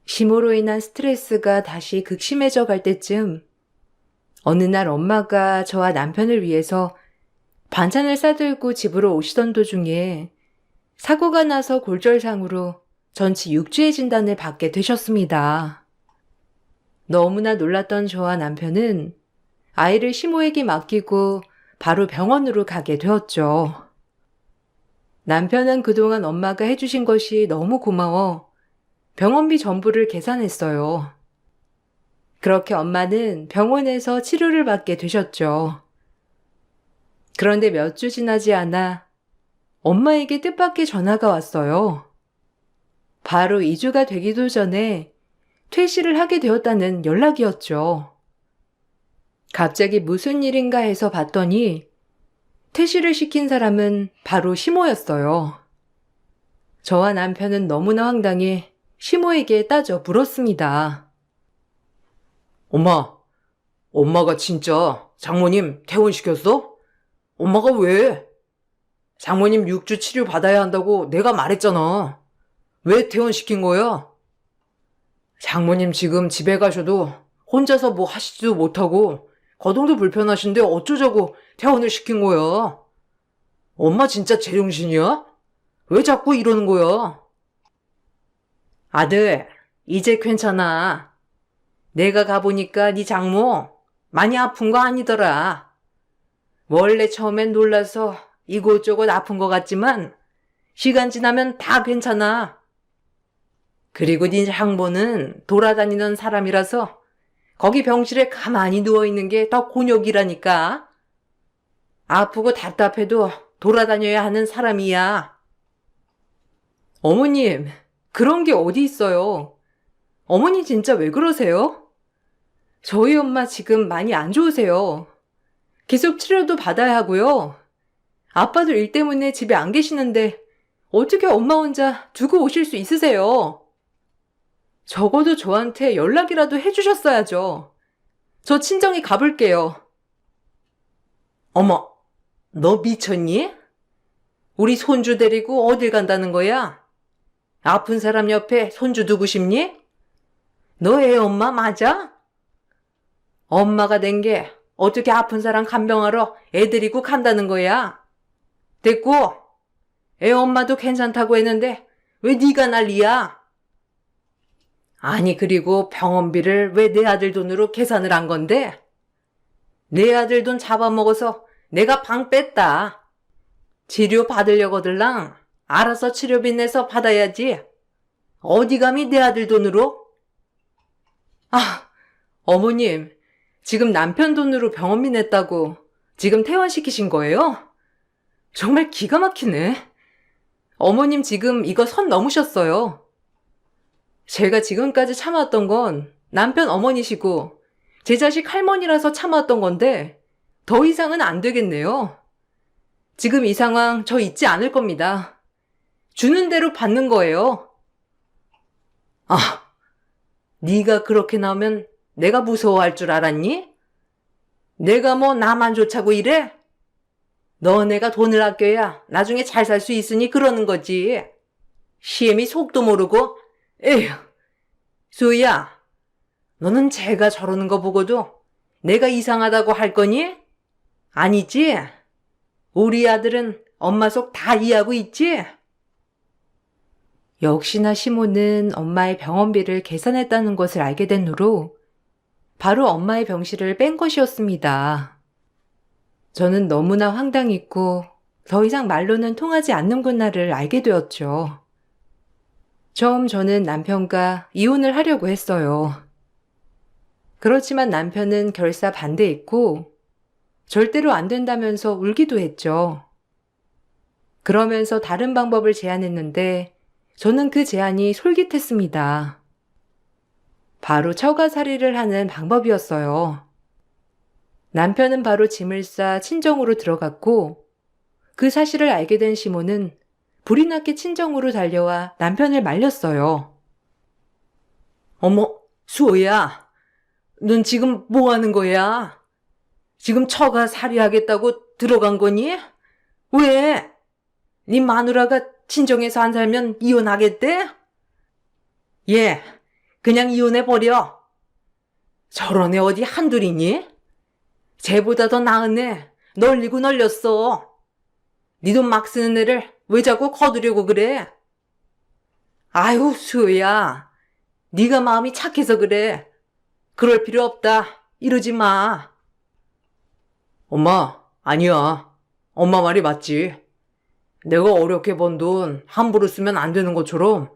시모로 인한 스트레스가 다시 극심해져 갈 때쯤 어느 날 엄마가 저와 남편을 위해서 반찬을 싸들고 집으로 오시던 도중에 사고가 나서 골절상으로 전치 6주의 진단을 받게 되셨습니다. 너무나 놀랐던 저와 남편은 아이를 시모에게 맡기고 바로 병원으로 가게 되었죠. 남편은 그동안 엄마가 해주신 것이 너무 고마워 병원비 전부를 계산했어요. 그렇게 엄마는 병원에서 치료를 받게 되셨죠. 그런데 몇 주 지나지 않아 엄마에게 뜻밖의 전화가 왔어요. 바로 2주가 되기도 전에 퇴실을 하게 되었다는 연락이었죠. 갑자기 무슨 일인가 해서 봤더니 퇴실을 시킨 사람은 바로 시모였어요. 저와 남편은 너무나 황당해 시모에게 따져 물었습니다. 엄마가 진짜 장모님 퇴원시켰어? 엄마가 왜? 장모님 6주 치료 받아야 한다고 내가 말했잖아. 왜 퇴원시킨 거야? 장모님 지금 집에 가셔도 혼자서 뭐 하시지도 못하고 거동도 불편하신데 어쩌자고 퇴원을 시킨 거야. 엄마 진짜 제정신이야? 왜 자꾸 이러는 거야? 아들, 이제 괜찮아. 내가 가보니까 네 장모 많이 아픈 거 아니더라. 원래 처음엔 놀라서 이곳저곳 아픈 것 같지만 시간 지나면 다 괜찮아. 그리고 네 장모는 돌아다니는 사람이라서 거기 병실에 가만히 누워있는 게 더 곤욕이라니까. 아프고 답답해도 돌아다녀야 하는 사람이야. 어머님, 그런 게 어디 있어요? 어머니 진짜 왜 그러세요? 저희 엄마 지금 많이 안 좋으세요. 계속 치료도 받아야 하고요. 아빠도 일 때문에 집에 안 계시는데 어떻게 엄마 혼자 두고 오실 수 있으세요? 적어도 저한테 연락이라도 해주셨어야죠. 저 친정에 가볼게요. 어머, 너 미쳤니? 우리 손주 데리고 어딜 간다는 거야? 아픈 사람 옆에 손주 두고 싶니? 너 애 엄마 맞아? 엄마가 된 게 어떻게 아픈 사람 간병하러 애 데리고 간다는 거야? 됐고, 애 엄마도 괜찮다고 했는데 왜 네가 난리야? 아니 그리고 병원비를 왜 내 아들 돈으로 계산을 한 건데? 내 아들 돈 잡아먹어서 내가 방 뺐다. 치료 받으려거들랑 알아서 치료비 내서 받아야지. 어디 감히 내 아들 돈으로? 아, 어머님, 지금 남편 돈으로 병원비 냈다고 지금 퇴원시키신 거예요? 정말 기가 막히네. 어머님 지금 이거 선 넘으셨어요. 제가 지금까지 참아왔던 건 남편 어머니시고 제 자식 할머니라서 참아왔던 건데 더 이상은 안 되겠네요. 지금 이 상황 저 잊지 않을 겁니다. 주는 대로 받는 거예요. 아, 네가 그렇게 나오면 내가 무서워할 줄 알았니? 내가 뭐 나만 좋자고 이래? 너네가 돈을 아껴야 나중에 잘 살 수 있으니 그러는 거지. 시엠이 속도 모르고. 에휴, 수희야, 너는 쟤가 저러는 거 보고도 내가 이상하다고 할 거니? 아니지? 우리 아들은 엄마 속 다 이해하고 있지? 역시나 시모는 엄마의 병원비를 계산했다는 것을 알게 된 후로 바로 엄마의 병실을 뺀 것이었습니다. 저는 너무나 황당했고 더 이상 말로는 통하지 않는구나를 알게 되었죠. 처음 저는 남편과 이혼을 하려고 했어요. 그렇지만 남편은 결사 반대했고 절대로 안 된다면서 울기도 했죠. 그러면서 다른 방법을 제안했는데 저는 그 제안이 솔깃했습니다. 바로 처가살이를 하는 방법이었어요. 남편은 바로 짐을 싸 친정으로 들어갔고 그 사실을 알게 된 시모는 불이 났게 친정으로 달려와 남편을 말렸어요. 어머, 수호야, 넌 지금 뭐 하는 거야? 지금 처가살이 하겠다고 들어간 거니? 왜? 네 마누라가 친정에서 안 살면 이혼하겠대? 예, 그냥 이혼해버려. 저런 애 어디 한둘이니? 쟤보다 더 나은 애 널리고 널렸어. 네 돈 막 쓰는 애를 왜 자꾸 거두려고 그래? 아유, 수호야, 네가 마음이 착해서 그래. 그럴 필요 없다. 이러지 마. 엄마, 아니야. 엄마 말이 맞지. 내가 어렵게 번 돈 함부로 쓰면 안 되는 것처럼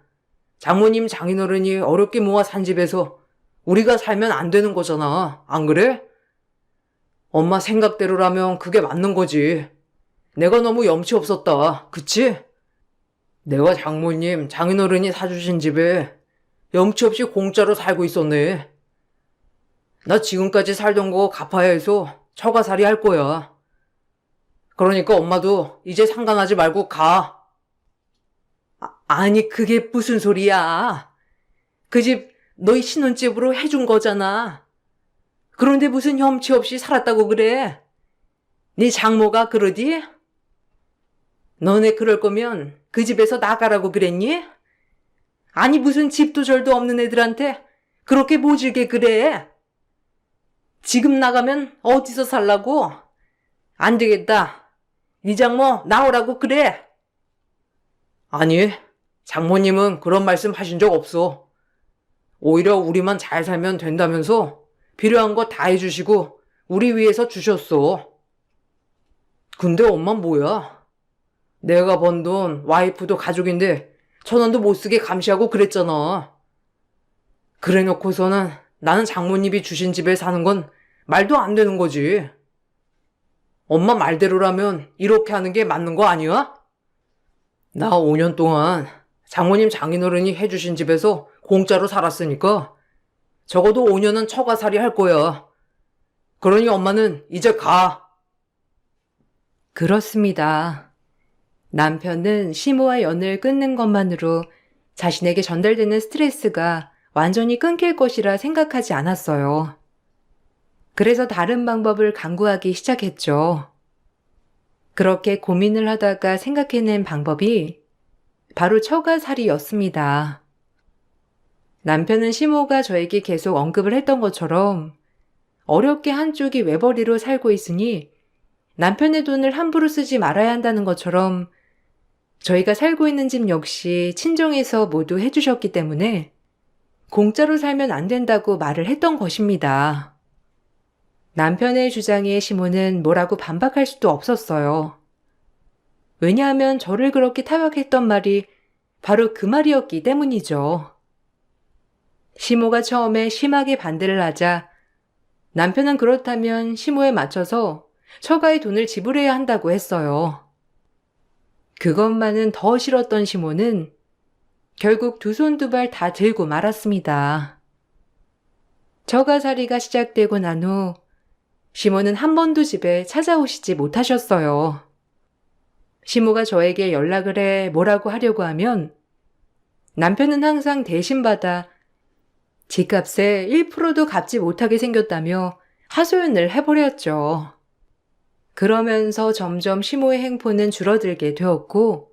장모님 장인어른이 어렵게 모아 산 집에서 우리가 살면 안 되는 거잖아. 안 그래? 엄마 생각대로라면 그게 맞는 거지. 내가 너무 염치 없었다. 그치? 내가 장모님 장인어른이 사주신 집에 염치 없이 공짜로 살고 있었네. 나 지금까지 살던 거 갚아야 해서 처가살이 할 거야. 그러니까 엄마도 이제 상관하지 말고 가. 아니, 그게 무슨 소리야. 그 집 너희 신혼집으로 해준 거잖아. 그런데 무슨 염치 없이 살았다고 그래? 네 장모가 그러디? 너네 그럴 거면 그 집에서 나가라고 그랬니? 아니, 무슨 집도 절도 없는 애들한테 그렇게 모질게 그래? 지금 나가면 어디서 살라고? 안 되겠다. 네 장모 나오라고 그래. 아니, 장모님은 그런 말씀 하신 적 없어. 오히려 우리만 잘 살면 된다면서 필요한 거 다 해주시고 우리 위해서 주셨어. 근데 엄만 뭐야? 내가 번 돈 와이프도 가족인데 1,000원도 못 쓰게 감시하고 그랬잖아. 그래 놓고서는 나는 장모님이 주신 집에 사는 건 말도 안 되는 거지. 엄마 말대로라면 이렇게 하는 게 맞는 거 아니야? 나 5년 동안 장모님 장인어른이 해주신 집에서 공짜로 살았으니까 적어도 5년은 처가살이 할 거야. 그러니 엄마는 이제 가. 그렇습니다. 남편은 시모와 연을 끊는 것만으로 자신에게 전달되는 스트레스가 완전히 끊길 것이라 생각하지 않았어요. 그래서 다른 방법을 강구하기 시작했죠. 그렇게 고민을 하다가 생각해낸 방법이 바로 처가살이였습니다. 남편은 시모가 저에게 계속 언급을 했던 것처럼 어렵게 한쪽이 외벌이로 살고 있으니 남편의 돈을 함부로 쓰지 말아야 한다는 것처럼 저희가 살고 있는 집 역시 친정에서 모두 해주셨기 때문에 공짜로 살면 안 된다고 말을 했던 것입니다. 남편의 주장에 시모는 뭐라고 반박할 수도 없었어요. 왜냐하면 저를 그렇게 타박했던 말이 바로 그 말이었기 때문이죠. 시모가 처음에 심하게 반대를 하자 남편은 그렇다면 시모에 맞춰서 처가의 돈을 지불해야 한다고 했어요. 그것만은 더 싫었던 시모는 결국 두 손 두 발 다 들고 말았습니다. 처가살이가 시작되고 난 후 시모는 한 번도 집에 찾아오시지 못하셨어요. 시모가 저에게 연락을 해 뭐라고 하려고 하면 남편은 항상 대신받아 집값에 1%도 갚지 못하게 생겼다며 하소연을 해버렸죠. 그러면서 점점 시모의 행포는 줄어들게 되었고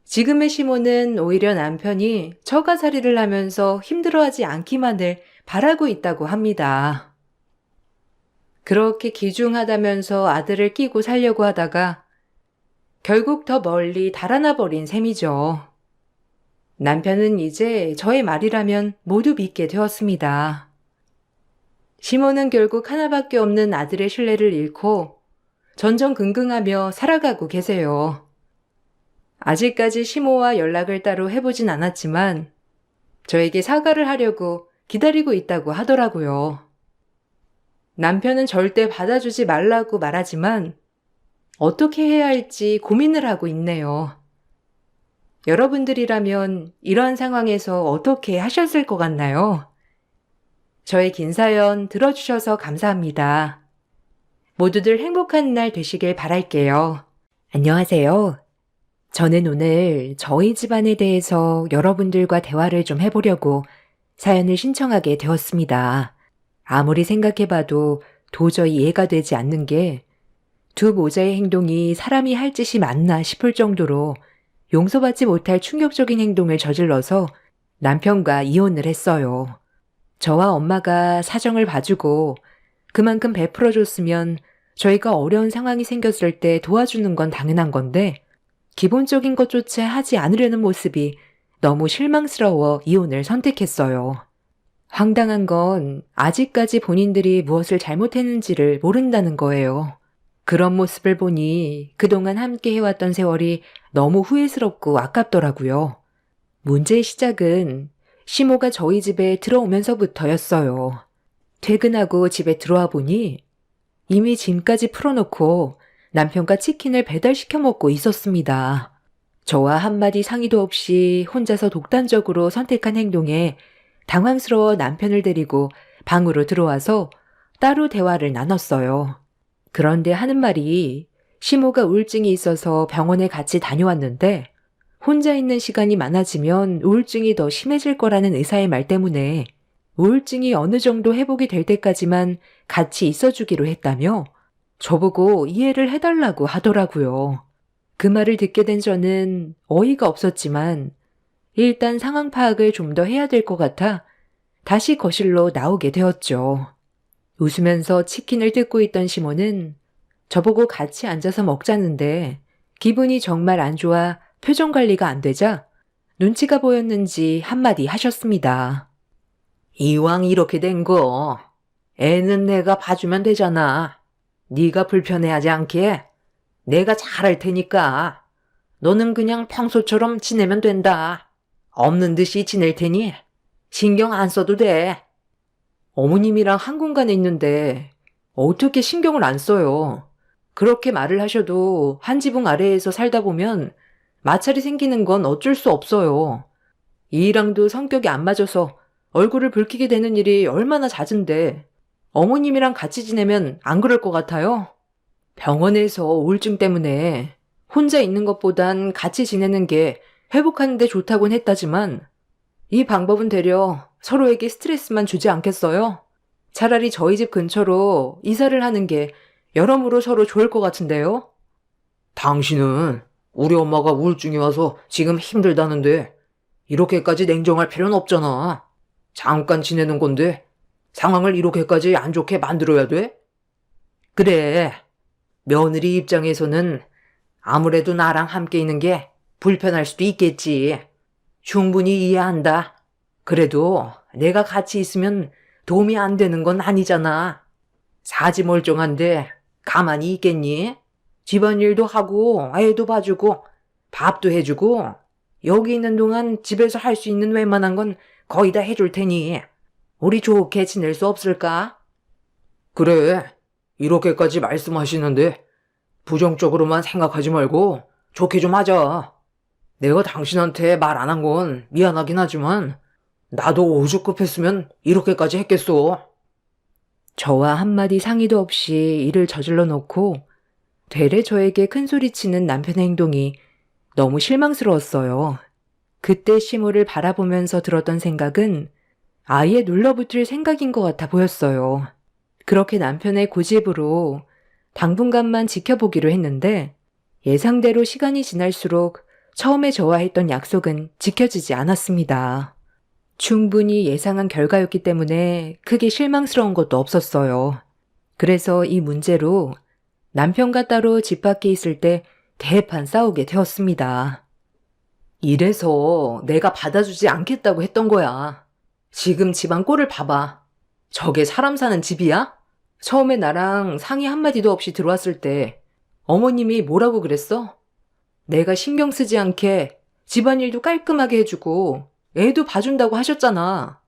지금의 시모는 오히려 남편이 처가살이를 하면서 힘들어하지 않기만을 바라고 있다고 합니다. 그렇게 기중하다면서 아들을 끼고 살려고 하다가 결국 더 멀리 달아나 버린 셈이죠. 남편은 이제 저의 말이라면 모두 믿게 되었습니다. 시모는 결국 하나밖에 없는 아들의 신뢰를 잃고 전전긍긍하며 살아가고 계세요. 아직까지 시모와 연락을 따로 해보진 않았지만 저에게 사과를 하려고 기다리고 있다고 하더라고요. 남편은 절대 받아주지 말라고 말하지만 어떻게 해야 할지 고민을 하고 있네요. 여러분들이라면 이러한 상황에서 어떻게 하셨을 것 같나요? 저의 긴 사연 들어주셔서 감사합니다. 모두들 행복한 날 되시길 바랄게요. 안녕하세요. 저는 오늘 저희 집안에 대해서 여러분들과 대화를 좀 해보려고 사연을 신청하게 되었습니다. 아무리 생각해봐도 도저히 이해가 되지 않는 게 두 모자의 행동이 사람이 할 짓이 맞나 싶을 정도로 용서받지 못할 충격적인 행동을 저질러서 남편과 이혼을 했어요. 저와 엄마가 사정을 봐주고 그만큼 베풀어줬으면 저희가 어려운 상황이 생겼을 때 도와주는 건 당연한 건데 기본적인 것조차 하지 않으려는 모습이 너무 실망스러워 이혼을 선택했어요. 황당한 건 아직까지 본인들이 무엇을 잘못했는지를 모른다는 거예요. 그런 모습을 보니 그동안 함께 해왔던 세월이 너무 후회스럽고 아깝더라고요. 문제의 시작은 시모가 저희 집에 들어오면서부터였어요. 퇴근하고 집에 들어와 보니 이미 짐까지 풀어놓고 남편과 치킨을 배달시켜 먹고 있었습니다. 저와 한마디 상의도 없이 혼자서 독단적으로 선택한 행동에 당황스러워 남편을 데리고 방으로 들어와서 따로 대화를 나눴어요. 그런데 하는 말이 시모가 우울증이 있어서 병원에 같이 다녀왔는데 혼자 있는 시간이 많아지면 우울증이 더 심해질 거라는 의사의 말 때문에 우울증이 어느 정도 회복이 될 때까지만 같이 있어주기로 했다며 저보고 이해를 해달라고 하더라고요. 그 말을 듣게 된 저는 어이가 없었지만 일단 상황 파악을 좀 더 해야 될 것 같아 다시 거실로 나오게 되었죠. 웃으면서 치킨을 뜯고 있던 시모는 저보고 같이 앉아서 먹자는데 기분이 정말 안 좋아 표정 관리가 안 되자 눈치가 보였는지 한마디 하셨습니다. 이왕 이렇게 된 거 애는 내가 봐주면 되잖아. 네가 불편해하지 않게 내가 잘할 테니까 너는 그냥 평소처럼 지내면 된다. 없는 듯이 지낼 테니 신경 안 써도 돼. 어머님이랑 한 공간에 있는데 어떻게 신경을 안 써요. 그렇게 말을 하셔도 한 지붕 아래에서 살다 보면 마찰이 생기는 건 어쩔 수 없어요. 이랑도 성격이 안 맞아서 얼굴을 붉히게 되는 일이 얼마나 잦은데 어머님이랑 같이 지내면 안 그럴 것 같아요? 병원에서 우울증 때문에 혼자 있는 것보단 같이 지내는 게 회복하는 데 좋다곤 했다지만 이 방법은 되려 서로에게 스트레스만 주지 않겠어요? 차라리 저희 집 근처로 이사를 하는 게 여러모로 서로 좋을 것 같은데요? 당신은 우리 엄마가 우울증이 와서 지금 힘들다는데 이렇게까지 냉정할 필요는 없잖아. 잠깐 지내는 건데 상황을 이렇게까지 안 좋게 만들어야 돼? 그래, 며느리 입장에서는 아무래도 나랑 함께 있는 게 불편할 수도 있겠지. 충분히 이해한다. 그래도 내가 같이 있으면 도움이 안 되는 건 아니잖아. 사지 멀쩡한데 가만히 있겠니? 집안일도 하고 애도 봐주고 밥도 해주고 여기 있는 동안 집에서 할 수 있는 웬만한 건 거의 다 해줄 테니 우리 좋게 지낼 수 없을까? 그래, 이렇게까지 말씀하시는데 부정적으로만 생각하지 말고 좋게 좀 하자. 내가 당신한테 말 안 한 건 미안하긴 하지만 나도 오죽급했으면 이렇게까지 했겠어. 저와 한마디 상의도 없이 일을 저질러 놓고 되레 저에게 큰소리치는 남편의 행동이 너무 실망스러웠어요. 그때 시모를 바라보면서 들었던 생각은 아예 눌러붙을 생각인 것 같아 보였어요. 그렇게 남편의 고집으로 당분간만 지켜보기로 했는데 예상대로 시간이 지날수록 처음에 저와 했던 약속은 지켜지지 않았습니다. 충분히 예상한 결과였기 때문에 크게 실망스러운 것도 없었어요. 그래서 이 문제로 남편과 따로 집 밖에 있을 때 대판 싸우게 되었습니다. 이래서 내가 받아주지 않겠다고 했던 거야. 지금 집안 꼴을 봐봐. 저게 사람 사는 집이야? 처음에 나랑 상의 한마디도 없이 들어왔을 때 어머님이 뭐라고 그랬어? 내가 신경 쓰지 않게 집안일도 깔끔하게 해주고 애도 봐준다고 하셨잖아.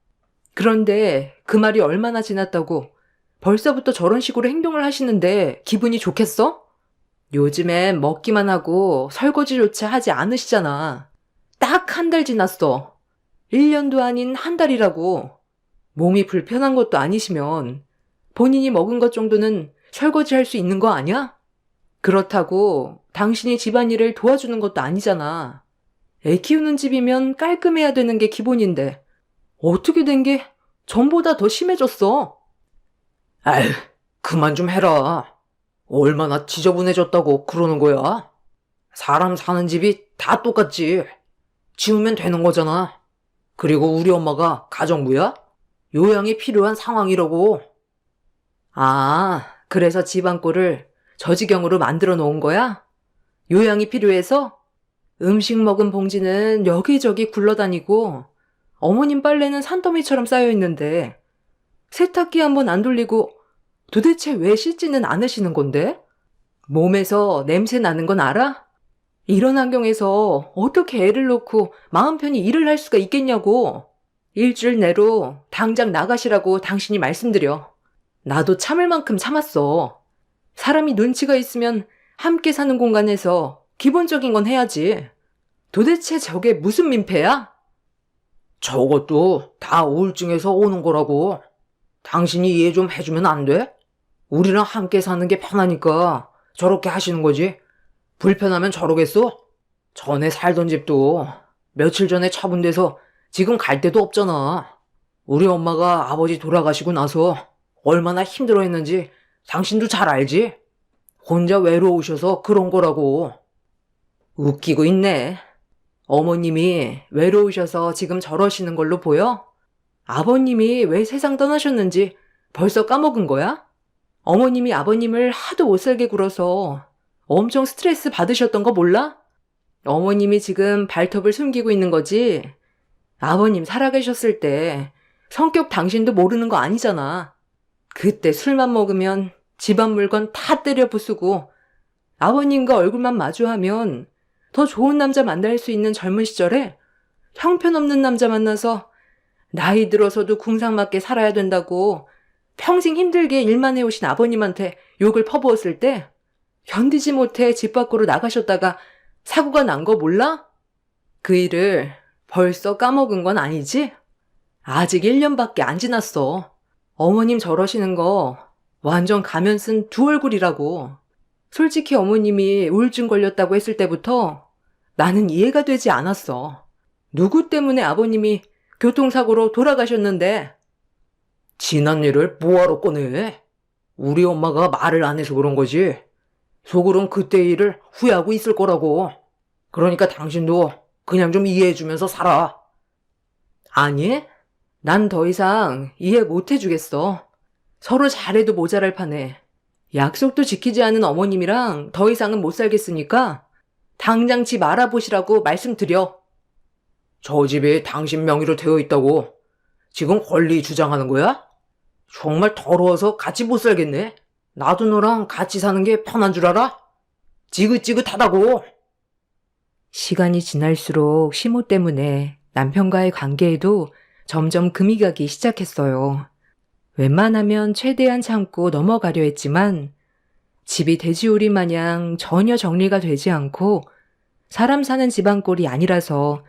그런데 그 말이 얼마나 지났다고 벌써부터 저런 식으로 행동을 하시는데 기분이 좋겠어? 요즘엔 먹기만 하고 설거지조차 하지 않으시잖아. 딱 한 달 지났어. 1년도 아닌 한 달이라고. 몸이 불편한 것도 아니시면 본인이 먹은 것 정도는 설거지할 수 있는 거 아니야? 그렇다고 당신이 집안일을 도와주는 것도 아니잖아. 애 키우는 집이면 깔끔해야 되는 게 기본인데 어떻게 된 게 전보다 더 심해졌어? 아휴, 그만 좀 해라. 얼마나 지저분해졌다고 그러는 거야? 사람 사는 집이 다 똑같지. 지우면 되는 거잖아. 그리고 우리 엄마가 가정부야? 요양이 필요한 상황이라고. 아, 그래서 집안꼴을 저 지경으로 만들어 놓은 거야? 요양이 필요해서? 음식 먹은 봉지는 여기저기 굴러다니고 어머님 빨래는 산더미처럼 쌓여 있는데 세탁기 한번 안 돌리고 도대체 왜 씻지는 않으시는 건데? 몸에서 냄새 나는 건 알아? 이런 환경에서 어떻게 애를 놓고 마음 편히 일을 할 수가 있겠냐고. 일주일 내로 당장 나가시라고 당신이 말씀드려. 나도 참을 만큼 참았어. 사람이 눈치가 있으면 함께 사는 공간에서 기본적인 건 해야지. 도대체 저게 무슨 민폐야? 저것도 다 우울증에서 오는 거라고. 당신이 이해 좀 해주면 안 돼? 우리랑 함께 사는 게 편하니까 저렇게 하시는 거지. 불편하면 저러겠어? 전에 살던 집도 며칠 전에 처분돼서 지금 갈 데도 없잖아. 우리 엄마가 아버지 돌아가시고 나서 얼마나 힘들어했는지 당신도 잘 알지? 혼자 외로우셔서 그런 거라고. 웃기고 있네. 어머님이 외로우셔서 지금 저러시는 걸로 보여? 아버님이 왜 세상 떠나셨는지 벌써 까먹은 거야? 어머님이 아버님을 하도 못살게 굴어서 엄청 스트레스 받으셨던 거 몰라? 어머님이 지금 발톱을 숨기고 있는 거지? 아버님 살아계셨을 때 성격 당신도 모르는 거 아니잖아. 그때 술만 먹으면 집안 물건 다 때려 부수고 아버님과 얼굴만 마주하면 더 좋은 남자 만날 수 있는 젊은 시절에 형편없는 남자 만나서 나이 들어서도 궁상맞게 살아야 된다고 평생 힘들게 일만 해오신 아버님한테 욕을 퍼부었을 때 견디지 못해 집 밖으로 나가셨다가 사고가 난 거 몰라? 그 일을 벌써 까먹은 건 아니지? 아직 1년밖에 안 지났어. 어머님 저러시는 거 완전 가면 쓴 두 얼굴이라고. 솔직히 어머님이 우울증 걸렸다고 했을 때부터 나는 이해가 되지 않았어. 누구 때문에 아버님이 교통사고로 돌아가셨는데? 지난 일을 뭐하러 꺼내? 우리 엄마가 말을 안 해서 그런 거지. 속으론 그때 일을 후회하고 있을 거라고. 그러니까 당신도 그냥 좀 이해해주면서 살아. 아니, 난 더 이상 이해 못 해주겠어. 서로 잘해도 모자랄 판에 약속도 지키지 않은 어머님이랑 더 이상은 못 살겠으니까 당장 집 알아보시라고 말씀드려. 저 집이 당신 명의로 되어 있다고 지금 권리 주장하는 거야? 정말 더러워서 같이 못 살겠네. 나도 너랑 같이 사는 게 편한 줄 알아? 지긋지긋하다고. 시간이 지날수록 시모 때문에 남편과의 관계에도 점점 금이 가기 시작했어요. 웬만하면 최대한 참고 넘어가려 했지만 집이 돼지우리 마냥 전혀 정리가 되지 않고 사람 사는 집안꼴이 아니라서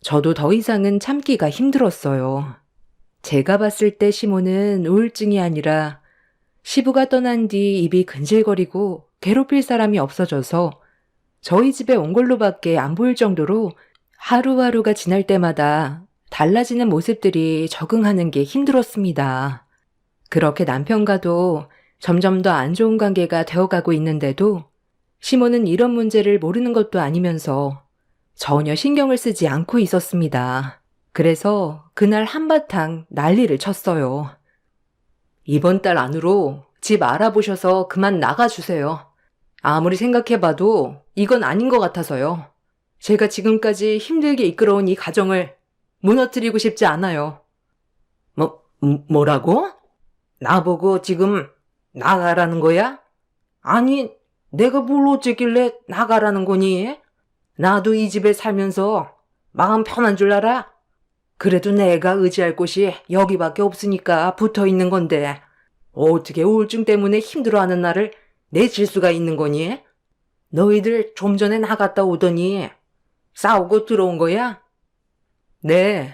저도 더 이상은 참기가 힘들었어요. 제가 봤을 때 시모는 우울증이 아니라 시부가 떠난 뒤 입이 근질거리고 괴롭힐 사람이 없어져서 저희 집에 온 걸로밖에 안 보일 정도로 하루하루가 지날 때마다 달라지는 모습들이 적응하는 게 힘들었습니다. 그렇게 남편과도 점점 더 안 좋은 관계가 되어가고 있는데도 시모는 이런 문제를 모르는 것도 아니면서 전혀 신경을 쓰지 않고 있었습니다. 그래서 그날 한바탕 난리를 쳤어요. 이번 달 안으로 집 알아보셔서 그만 나가주세요. 아무리 생각해봐도 이건 아닌 것 같아서요. 제가 지금까지 힘들게 이끌어온 이 가정을 무너뜨리고 싶지 않아요. 뭐라고? 나보고 지금 나가라는 거야? 아니, 내가 뭘 어쨌길래 나가라는 거니? 나도 이 집에 살면서 마음 편한 줄 알아? 그래도 내가 의지할 곳이 여기밖에 없으니까 붙어 있는 건데 어떻게 우울증 때문에 힘들어하는 나를 내칠 수가 있는 거니? 너희들 좀 전에 나갔다 오더니 싸우고 들어온 거야? 네.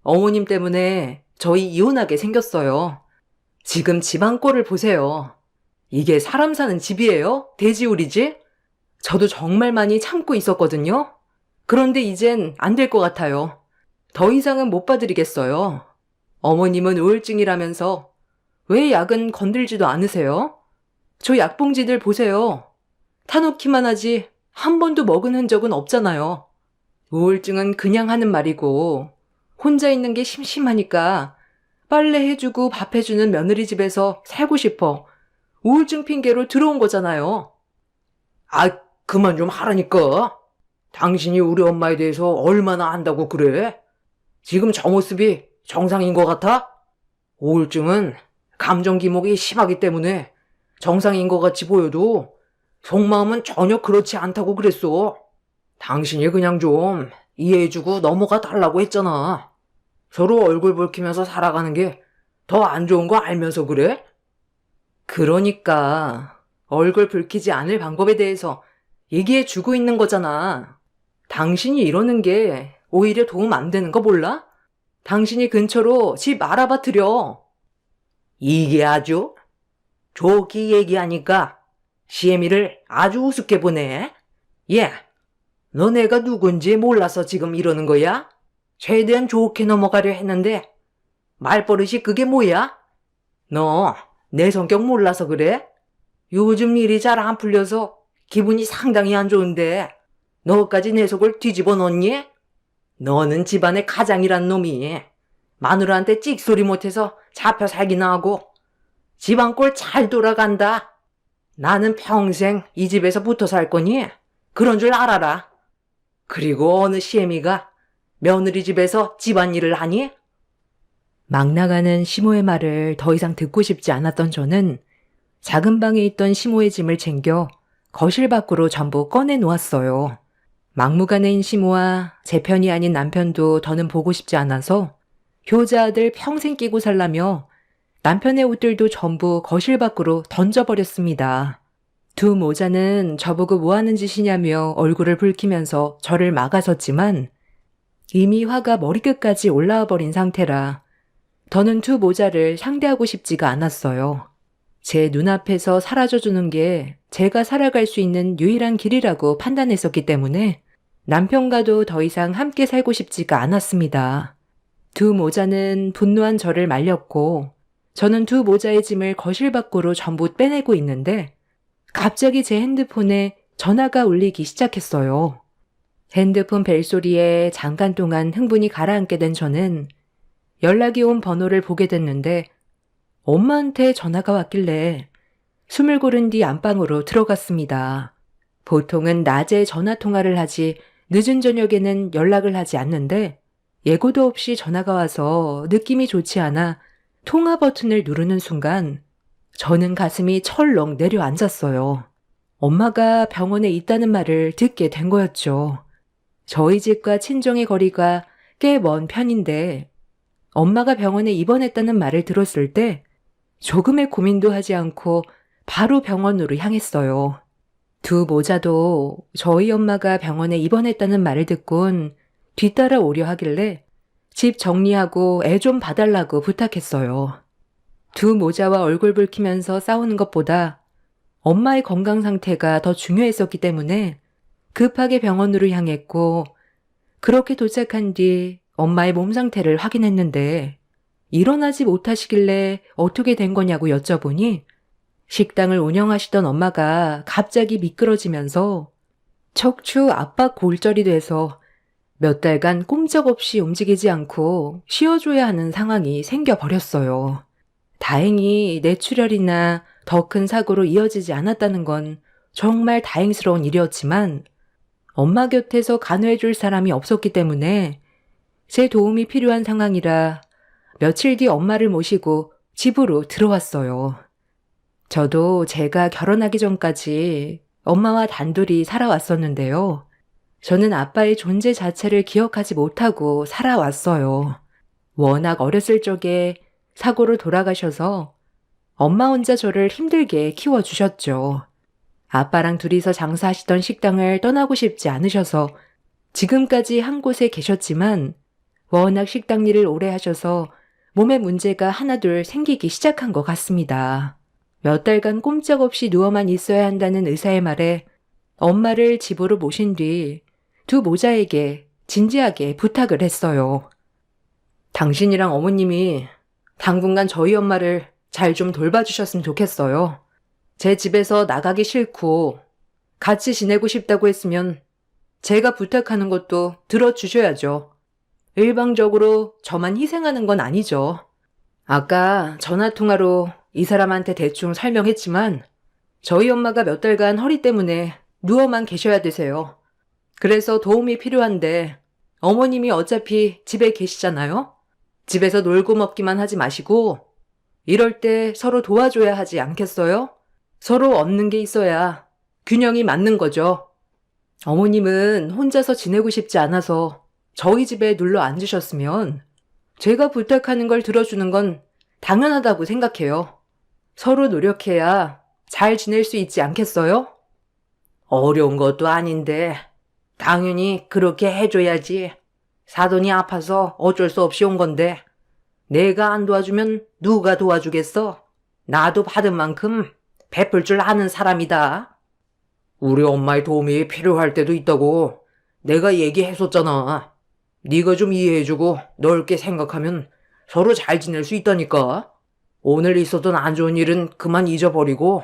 어머님 때문에 저희 이혼하게 생겼어요. 지금 집안 꼴을 보세요. 이게 사람 사는 집이에요? 돼지우리지? 저도 정말 많이 참고 있었거든요. 그런데 이젠 안 될 것 같아요. 더 이상은 못 봐드리겠어요. 어머님은 우울증이라면서 왜 약은 건들지도 않으세요? 저 약봉지들 보세요. 타놓기만 하지 한 번도 먹은 흔적은 없잖아요. 우울증은 그냥 하는 말이고 혼자 있는 게 심심하니까 빨래 해주고 밥 해주는 며느리 집에서 살고 싶어 우울증 핑계로 들어온 거잖아요. 아, 그만 좀 하라니까. 당신이 우리 엄마에 대해서 얼마나 안다고 그래? 지금 저 모습이 정상인 것 같아? 우울증은 감정 기복이 심하기 때문에 정상인 것 같이 보여도 속마음은 전혀 그렇지 않다고 그랬어. 당신이 그냥 좀 이해해주고 넘어가 달라고 했잖아. 서로 얼굴 붉히면서 살아가는 게 더 안 좋은 거 알면서 그래? 그러니까 얼굴 붉히지 않을 방법에 대해서 얘기해주고 있는 거잖아. 당신이 이러는 게 오히려 도움 안 되는 거 몰라? 당신이 근처로 집 알아봐 드려. 이게 아주 좋게 얘기하니까 시애미를 아주 우습게 보네. 예, 너 내가 누군지 몰라서 지금 이러는 거야? 최대한 좋게 넘어가려 했는데 말버릇이 그게 뭐야? 너 내 성격 몰라서 그래? 요즘 일이 잘 안 풀려서 기분이 상당히 안 좋은데 너까지 내 속을 뒤집어 놓니? 너는 집안의 가장이란 놈이 마누라한테 찍소리 못해서 잡혀 살기나 하고 집안 꼴 잘 돌아간다. 나는 평생 이 집에서 붙어 살 거니 그런 줄 알아라. 그리고 어느 시애미가 며느리 집에서 집안일을 하니? 막 나가는 시모의 말을 더 이상 듣고 싶지 않았던 저는 작은 방에 있던 시모의 짐을 챙겨 거실 밖으로 전부 꺼내 놓았어요. 막무가내인 시모와 제 편이 아닌 남편도 더는 보고 싶지 않아서 효자 아들 평생 끼고 살라며 남편의 옷들도 전부 거실 밖으로 던져버렸습니다. 두 모자는 저보고 뭐 하는 짓이냐며 얼굴을 붉히면서 저를 막아섰지만 이미 화가 머리끝까지 올라와 버린 상태라 더는 두 모자를 상대하고 싶지가 않았어요. 제 눈앞에서 사라져주는 게 제가 살아갈 수 있는 유일한 길이라고 판단했었기 때문에 남편과도 더 이상 함께 살고 싶지가 않았습니다. 두 모자는 분노한 저를 말렸고 저는 두 모자의 짐을 거실 밖으로 전부 빼내고 있는데 갑자기 제 핸드폰에 전화가 울리기 시작했어요. 핸드폰 벨소리에 잠깐 동안 흥분이 가라앉게 된 저는 연락이 온 번호를 보게 됐는데 엄마한테 전화가 왔길래 숨을 고른 뒤 안방으로 들어갔습니다. 보통은 낮에 전화 통화를 하지 늦은 저녁에는 연락을 하지 않는데 예고도 없이 전화가 와서 느낌이 좋지 않아 통화 버튼을 누르는 순간 저는 가슴이 철렁 내려앉았어요. 엄마가 병원에 있다는 말을 듣게 된 거였죠. 저희 집과 친정의 거리가 꽤 먼 편인데 엄마가 병원에 입원했다는 말을 들었을 때 조금의 고민도 하지 않고 바로 병원으로 향했어요. 두 모자도 저희 엄마가 병원에 입원했다는 말을 듣곤 뒤따라 오려 하길래 집 정리하고 애 좀 봐달라고 부탁했어요. 두 모자와 얼굴 붉히면서 싸우는 것보다 엄마의 건강 상태가 더 중요했었기 때문에 급하게 병원으로 향했고 그렇게 도착한 뒤 엄마의 몸 상태를 확인했는데 일어나지 못하시길래 어떻게 된 거냐고 여쭤보니 식당을 운영하시던 엄마가 갑자기 미끄러지면서 척추 압박 골절이 돼서 몇 달간 꼼짝없이 움직이지 않고 쉬어줘야 하는 상황이 생겨버렸어요. 다행히 뇌출혈이나 더 큰 사고로 이어지지 않았다는 건 정말 다행스러운 일이었지만 엄마 곁에서 간호해줄 사람이 없었기 때문에 제 도움이 필요한 상황이라 며칠 뒤 엄마를 모시고 집으로 들어왔어요. 저도 제가 결혼하기 전까지 엄마와 단둘이 살아왔었는데요. 저는 아빠의 존재 자체를 기억하지 못하고 살아왔어요. 워낙 어렸을 적에 사고로 돌아가셔서 엄마 혼자 저를 힘들게 키워주셨죠. 아빠랑 둘이서 장사하시던 식당을 떠나고 싶지 않으셔서 지금까지 한 곳에 계셨지만 워낙 식당 일을 오래 하셔서 몸에 문제가 하나둘 생기기 시작한 것 같습니다. 몇 달간 꼼짝없이 누워만 있어야 한다는 의사의 말에 엄마를 집으로 모신 뒤 두 모자에게 진지하게 부탁을 했어요. 당신이랑 어머님이 당분간 저희 엄마를 잘 좀 돌봐주셨으면 좋겠어요. 제 집에서 나가기 싫고 같이 지내고 싶다고 했으면 제가 부탁하는 것도 들어주셔야죠. 일방적으로 저만 희생하는 건 아니죠. 아까 전화통화로 이 사람한테 대충 설명했지만 저희 엄마가 몇 달간 허리 때문에 누워만 계셔야 되세요. 그래서 도움이 필요한데 어머님이 어차피 집에 계시잖아요? 집에서 놀고 먹기만 하지 마시고 이럴 때 서로 도와줘야 하지 않겠어요? 서로 얻는 게 있어야 균형이 맞는 거죠. 어머님은 혼자서 지내고 싶지 않아서 저희 집에 눌러 앉으셨으면 제가 부탁하는 걸 들어주는 건 당연하다고 생각해요. 서로 노력해야 잘 지낼 수 있지 않겠어요? 어려운 것도 아닌데 당연히 그렇게 해줘야지. 사돈이 아파서 어쩔 수 없이 온 건데 내가 안 도와주면 누가 도와주겠어? 나도 받은 만큼 베풀 줄 아는 사람이다. 우리 엄마의 도움이 필요할 때도 있다고 내가 얘기했었잖아. 네가 좀 이해해주고 넓게 생각하면 서로 잘 지낼 수 있다니까. 오늘 있었던 안 좋은 일은 그만 잊어버리고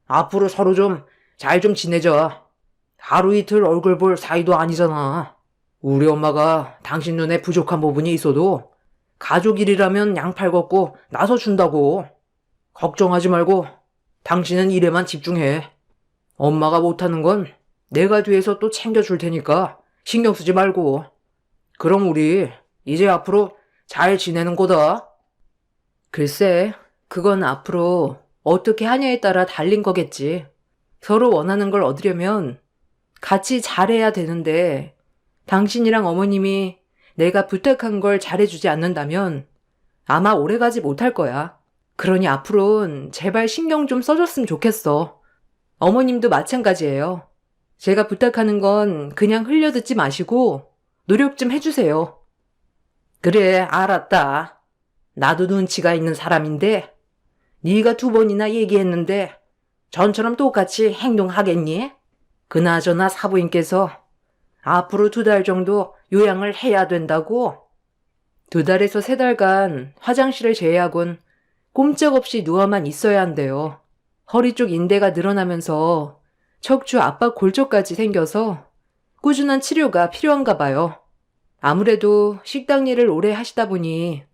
앞으로 서로 좀 잘 좀 지내자. 하루 이틀 얼굴 볼 사이도 아니잖아. 우리 엄마가 당신 눈에 부족한 부분이 있어도 가족 일이라면 양팔 걷고 나서준다고. 걱정하지 말고 당신은 일에만 집중해. 엄마가 못하는 건 내가 뒤에서 또 챙겨줄 테니까 신경 쓰지 말고. 그럼 우리 이제 앞으로 잘 지내는 거다. 글쎄, 그건 앞으로 어떻게 하냐에 따라 달린 거겠지. 서로 원하는 걸 얻으려면 같이 잘해야 되는데 당신이랑 어머님이 내가 부탁한 걸 잘해주지 않는다면 아마 오래가지 못할 거야. 그러니 앞으로는 제발 신경 좀 써줬으면 좋겠어. 어머님도 마찬가지예요. 제가 부탁하는 건 그냥 흘려듣지 마시고 노력 좀 해주세요. 그래, 알았다. 나도 눈치가 있는 사람인데 네가 2번이나 얘기했는데 전처럼 똑같이 행동하겠니? 그나저나 사부인께서 앞으로 2달 정도 요양을 해야 된다고? 2달에서 3달간 화장실을 제외하곤 꼼짝없이 누워만 있어야 한대요. 허리 쪽 인대가 늘어나면서 척추 압박 골절까지 생겨서 꾸준한 치료가 필요한가 봐요. 아무래도 식당 일을 오래 하시다 보니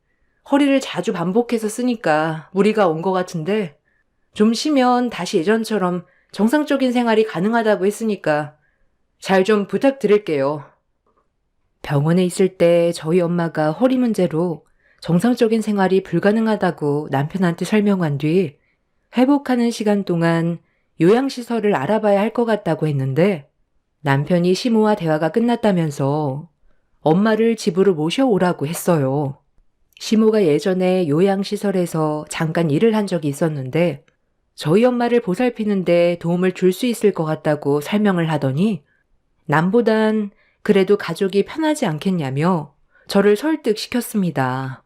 허리를 자주 반복해서 쓰니까 무리가 온 것 같은데 좀 쉬면 다시 예전처럼 정상적인 생활이 가능하다고 했으니까 잘 좀 부탁드릴게요. 병원에 있을 때 저희 엄마가 허리 문제로 정상적인 생활이 불가능하다고 남편한테 설명한 뒤 회복하는 시간 동안 요양시설을 알아봐야 할 것 같다고 했는데 남편이 시모와 대화가 끝났다면서 엄마를 집으로 모셔오라고 했어요. 시모가 예전에 요양시설에서 잠깐 일을 한 적이 있었는데 저희 엄마를 보살피는데 도움을 줄 수 있을 것 같다고 설명을 하더니 남보단 그래도 가족이 편하지 않겠냐며 저를 설득시켰습니다.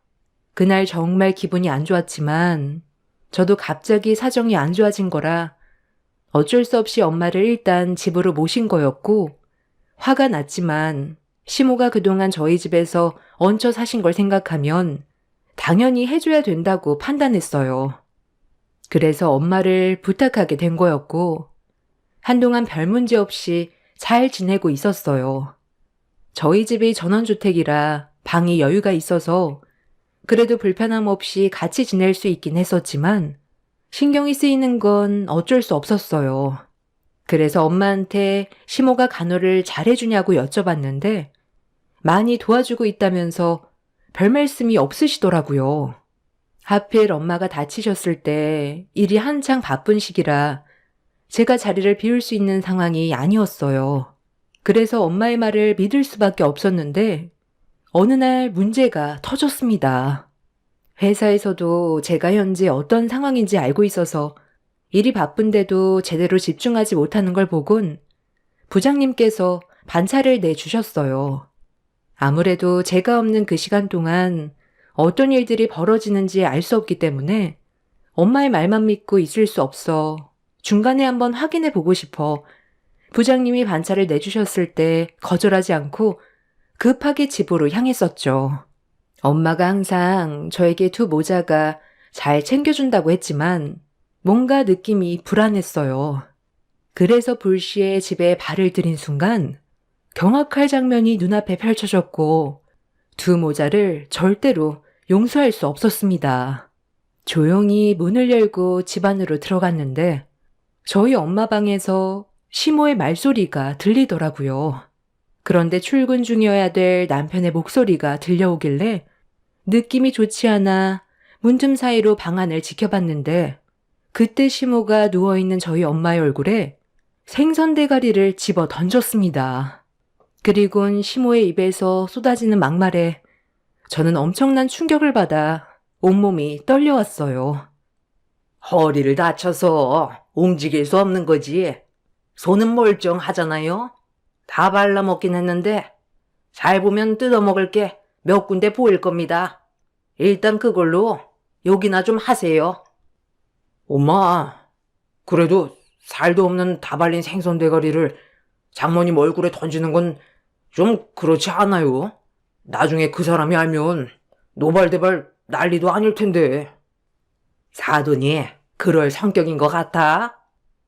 그날 정말 기분이 안 좋았지만 저도 갑자기 사정이 안 좋아진 거라 어쩔 수 없이 엄마를 일단 집으로 모신 거였고 화가 났지만 시모가 그동안 저희 집에서 얹혀 사신 걸 생각하면 당연히 해줘야 된다고 판단했어요. 그래서 엄마를 부탁하게 된 거였고 한동안 별 문제 없이 잘 지내고 있었어요. 저희 집이 전원주택이라 방이 여유가 있어서 그래도 불편함 없이 같이 지낼 수 있긴 했었지만 신경이 쓰이는 건 어쩔 수 없었어요. 그래서 엄마한테 시모가 간호를 잘해주냐고 여쭤봤는데 많이 도와주고 있다면서 별 말씀이 없으시더라고요. 하필 엄마가 다치셨을 때 일이 한창 바쁜 시기라 제가 자리를 비울 수 있는 상황이 아니었어요. 그래서 엄마의 말을 믿을 수밖에 없었는데 어느 날 문제가 터졌습니다. 회사에서도 제가 현재 어떤 상황인지 알고 있어서 일이 바쁜데도 제대로 집중하지 못하는 걸 보곤 부장님께서 반차를 내주셨어요. 아무래도 제가 없는 그 시간 동안 어떤 일들이 벌어지는지 알 수 없기 때문에 엄마의 말만 믿고 있을 수 없어 중간에 한번 확인해 보고 싶어 부장님이 반차를 내주셨을 때 거절하지 않고 급하게 집으로 향했었죠. 엄마가 항상 저에게 두 모자가 잘 챙겨준다고 했지만 뭔가 느낌이 불안했어요. 그래서 불시에 집에 발을 들인 순간 경악할 장면이 눈앞에 펼쳐졌고 두 모자를 절대로 용서할 수 없었습니다. 조용히 문을 열고 집 안으로 들어갔는데 저희 엄마 방에서 시모의 말소리가 들리더라고요. 그런데 출근 중이어야 될 남편의 목소리가 들려오길래 느낌이 좋지 않아 문틈 사이로 방 안을 지켜봤는데 그때 시모가 누워있는 저희 엄마의 얼굴에 생선 대가리를 집어 던졌습니다. 그리곤 시모의 입에서 쏟아지는 막말에 저는 엄청난 충격을 받아 온몸이 떨려왔어요. 허리를 다쳐서 움직일 수 없는 거지. 손은 멀쩡하잖아요. 다 발라먹긴 했는데 잘 보면 뜯어먹을 게 몇 군데 보일 겁니다. 일단 그걸로 욕이나 좀 하세요. 엄마, 그래도 살도 없는 다 발린 생선 대가리를 장모님 얼굴에 던지는 건 좀 그렇지 않아요? 나중에 그 사람이 알면 노발대발 난리도 아닐 텐데. 사돈이 그럴 성격인 것 같아?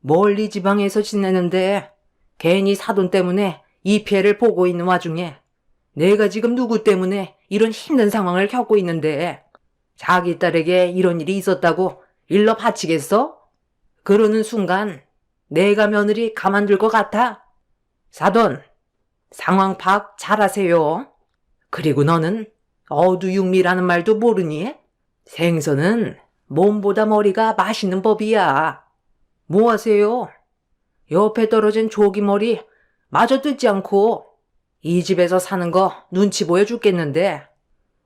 멀리 지방에서 지내는데 괜히 사돈 때문에 이 피해를 보고 있는 와중에 내가 지금 누구 때문에 이런 힘든 상황을 겪고 있는데 자기 딸에게 이런 일이 있었다고 일러 바치겠어? 그러는 순간 내가 며느리 가만둘 것 같아? 사돈, 상황 파악 잘하세요. 그리고 너는 어두육미라는 말도 모르니? 생선은 몸보다 머리가 맛있는 법이야. 뭐 하세요? 옆에 떨어진 조기머리 마저 뜯지 않고 이 집에서 사는 거 눈치 보여 죽겠는데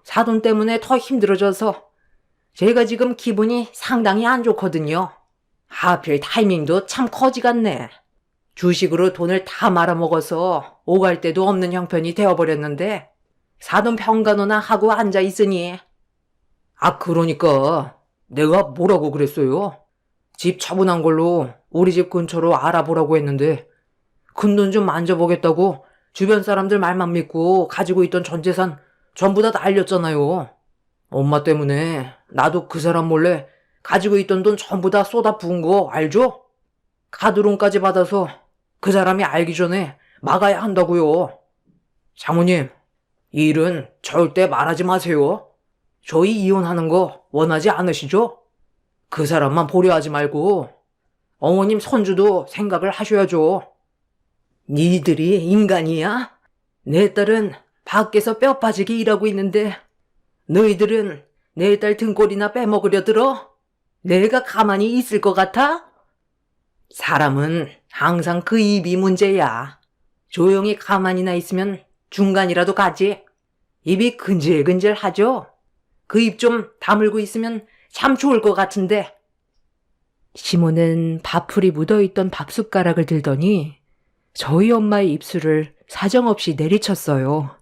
사돈 때문에 더 힘들어져서 제가 지금 기분이 상당히 안 좋거든요. 하필 타이밍도 참 거지 같네. 주식으로 돈을 다 말아먹어서 오갈 데도 없는 형편이 되어버렸는데 사돈 평간호나 하고 앉아있으니. 그러니까 내가 뭐라고 그랬어요? 집 처분한 걸로 우리 집 근처로 알아보라고 했는데 큰돈 좀 만져보겠다고 주변 사람들 말만 믿고 가지고 있던 전 재산 전부 다 날렸잖아요. 엄마 때문에 나도 그 사람 몰래 가지고 있던 돈 전부 다 쏟아 부은 거 알죠? 카드론까지 받아서 그 사람이 알기 전에 막아야 한다고요. 장모님, 이 일은 절대 말하지 마세요. 저희 이혼하는 거 원하지 않으시죠? 그 사람만 보려 하지 말고 어머님 손주도 생각을 하셔야죠. 니들이 인간이야? 내 딸은 밖에서 뼈 빠지게 일하고 있는데 너희들은 내 딸 등골이나 빼먹으려 들어? 내가 가만히 있을 것 같아? 사람은 항상 그 입이 문제야. 조용히 가만히나 있으면 중간이라도 가지. 입이 근질근질하죠? 그 입 좀 다물고 있으면 참 좋을 것 같은데. 시모는 밥풀이 묻어있던 밥숟가락을 들더니 저희 엄마의 입술을 사정없이 내리쳤어요.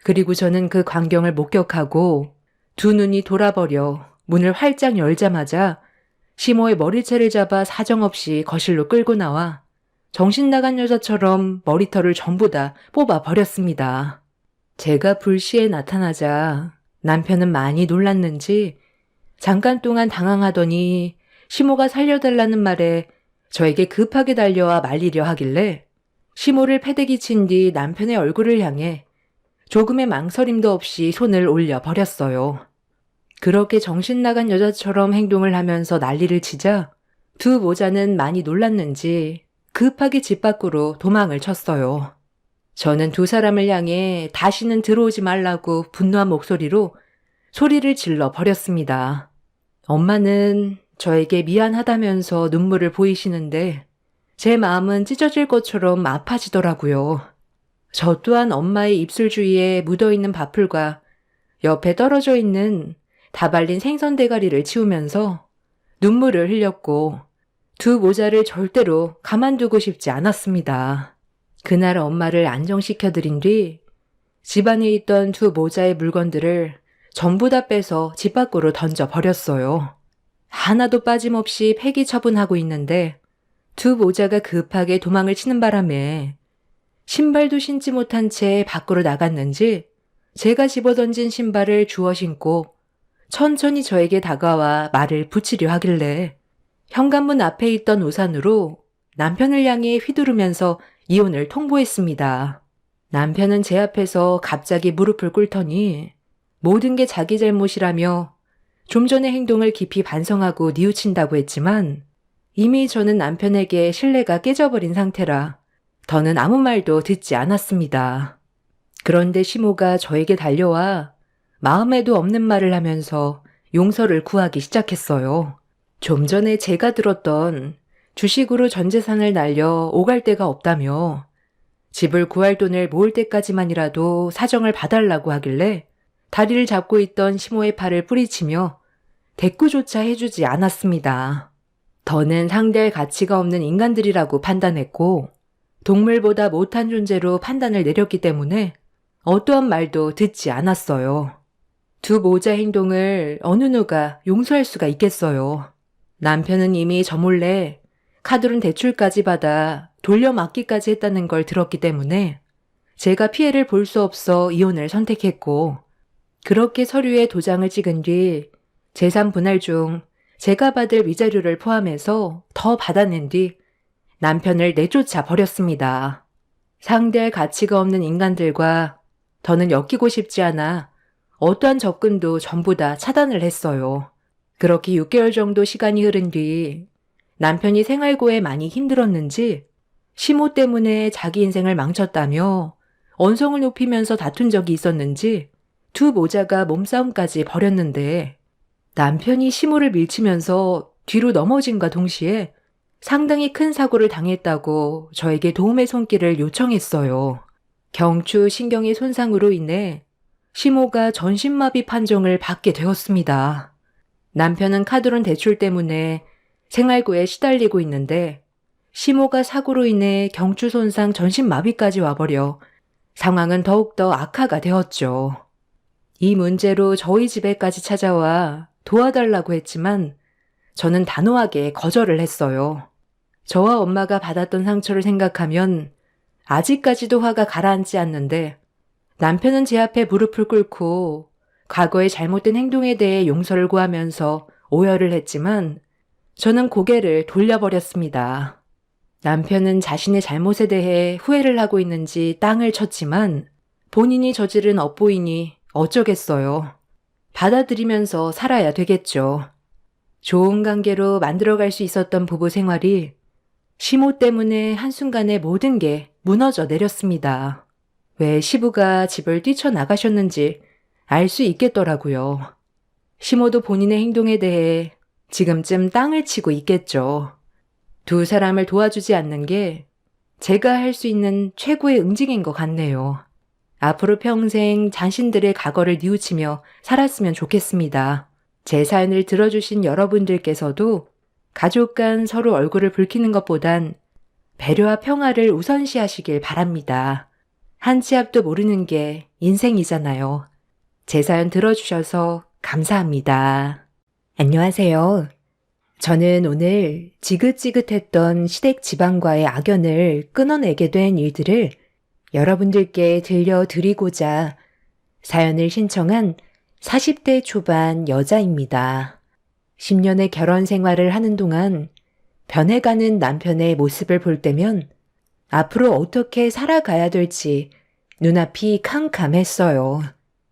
그리고 저는 그 광경을 목격하고 두 눈이 돌아버려 문을 활짝 열자마자 시모의 머리채를 잡아 사정없이 거실로 끌고 나와 정신 나간 여자처럼 머리털을 전부 다 뽑아 버렸습니다. 제가 불시에 나타나자 남편은 많이 놀랐는지 잠깐 동안 당황하더니 시모가 살려달라는 말에 저에게 급하게 달려와 말리려 하길래 시모를 패대기 친 뒤 남편의 얼굴을 향해 조금의 망설임도 없이 손을 올려 버렸어요. 그렇게 정신 나간 여자처럼 행동을 하면서 난리를 치자 두 모자는 많이 놀랐는지 급하게 집 밖으로 도망을 쳤어요. 저는 두 사람을 향해 다시는 들어오지 말라고 분노한 목소리로 소리를 질러 버렸습니다. 엄마는 저에게 미안하다면서 눈물을 보이시는데 제 마음은 찢어질 것처럼 아파지더라고요. 저 또한 엄마의 입술 주위에 묻어있는 밥풀과 옆에 떨어져 있는 다 발린 생선 대가리를 치우면서 눈물을 흘렸고 두 모자를 절대로 가만두고 싶지 않았습니다. 그날 엄마를 안정시켜드린 뒤 집안에 있던 두 모자의 물건들을 전부 다 빼서 집 밖으로 던져 버렸어요. 하나도 빠짐없이 폐기 처분하고 있는데 두 모자가 급하게 도망을 치는 바람에 신발도 신지 못한 채 밖으로 나갔는지 제가 집어던진 신발을 주워 신고 천천히 저에게 다가와 말을 붙이려 하길래 현관문 앞에 있던 우산으로 남편을 향해 휘두르면서 이혼을 통보했습니다. 남편은 제 앞에서 갑자기 무릎을 꿇더니 모든 게 자기 잘못이라며 좀 전의 행동을 깊이 반성하고 뉘우친다고 했지만 이미 저는 남편에게 신뢰가 깨져버린 상태라 더는 아무 말도 듣지 않았습니다. 그런데 시모가 저에게 달려와 마음에도 없는 말을 하면서 용서를 구하기 시작했어요. 좀 전에 제가 들었던 주식으로 전 재산을 날려 오갈 데가 없다며 집을 구할 돈을 모을 때까지만이라도 사정을 봐달라고 하길래 다리를 잡고 있던 시모의 팔을 뿌리치며 대꾸조차 해주지 않았습니다. 더는 상대할 가치가 없는 인간들이라고 판단했고 동물보다 못한 존재로 판단을 내렸기 때문에 어떠한 말도 듣지 않았어요. 두 모자 행동을 어느 누가 용서할 수가 있겠어요. 남편은 이미 저 몰래 카드론 대출까지 받아 돌려막기까지 했다는 걸 들었기 때문에 제가 피해를 볼 수 없어 이혼을 선택했고 그렇게 서류에 도장을 찍은 뒤 재산 분할 중 제가 받을 위자료를 포함해서 더 받아낸 뒤 남편을 내쫓아 버렸습니다. 상대할 가치가 없는 인간들과 더는 엮이고 싶지 않아 어떠한 접근도 전부 다 차단을 했어요. 그렇게 6개월 정도 시간이 흐른 뒤 남편이 생활고에 많이 힘들었는지 시모 때문에 자기 인생을 망쳤다며 언성을 높이면서 다툰 적이 있었는지 두 모자가 몸싸움까지 벌였는데 남편이 시모를 밀치면서 뒤로 넘어짐과 동시에 상당히 큰 사고를 당했다고 저에게 도움의 손길을 요청했어요. 경추 신경의 손상으로 인해 시모가 전신마비 판정을 받게 되었습니다. 남편은 카드론 대출 때문에 생활고에 시달리고 있는데 시모가 사고로 인해 경추 손상 전신마비까지 와버려 상황은 더욱더 악화가 되었죠. 이 문제로 저희 집에까지 찾아와 도와달라고 했지만 저는 단호하게 거절을 했어요. 저와 엄마가 받았던 상처를 생각하면 아직까지도 화가 가라앉지 않는데 남편은 제 앞에 무릎을 꿇고 과거의 잘못된 행동에 대해 용서를 구하면서 오열을 했지만 저는 고개를 돌려버렸습니다. 남편은 자신의 잘못에 대해 후회를 하고 있는지 땅을 쳤지만 본인이 저지른 업보이니 어쩌겠어요. 받아들이면서 살아야 되겠죠. 좋은 관계로 만들어갈 수 있었던 부부 생활이 시모 때문에 한순간에 모든 게 무너져 내렸습니다. 왜 시부가 집을 뛰쳐나가셨는지 알 수 있겠더라고요. 시모도 본인의 행동에 대해 지금쯤 땅을 치고 있겠죠. 두 사람을 도와주지 않는 게 제가 할 수 있는 최고의 응징인 것 같네요. 앞으로 평생 자신들의 과거를 뉘우치며 살았으면 좋겠습니다. 제 사연을 들어주신 여러분들께서도 가족 간 서로 얼굴을 붉히는 것보단 배려와 평화를 우선시하시길 바랍니다. 한 치 앞도 모르는 게 인생이잖아요. 제 사연 들어주셔서 감사합니다. 안녕하세요. 저는 오늘 지긋지긋했던 시댁 집안과의 악연을 끊어내게 된 일들을 여러분들께 들려드리고자 사연을 신청한 40대 초반 여자입니다. 10년의 결혼 생활을 하는 동안 변해가는 남편의 모습을 볼 때면 앞으로 어떻게 살아가야 될지 눈앞이 캄캄했어요.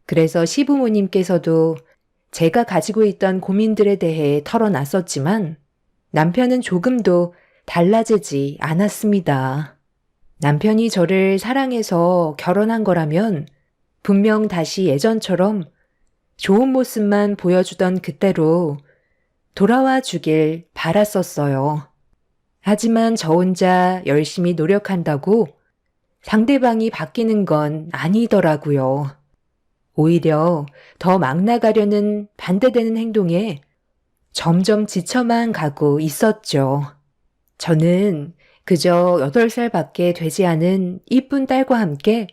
그래서 시부모님께서도 제가 가지고 있던 고민들에 대해 털어놨었지만 남편은 조금도 달라지지 않았습니다. 남편이 저를 사랑해서 결혼한 거라면 분명 다시 예전처럼 좋은 모습만 보여주던 그때로 돌아와 주길 바랐었어요. 하지만 저 혼자 열심히 노력한다고 상대방이 바뀌는 건 아니더라고요. 오히려 더 막 나가려는 반대되는 행동에 점점 지쳐만 가고 있었죠. 저는 그저 8살밖에 되지 않은 이쁜 딸과 함께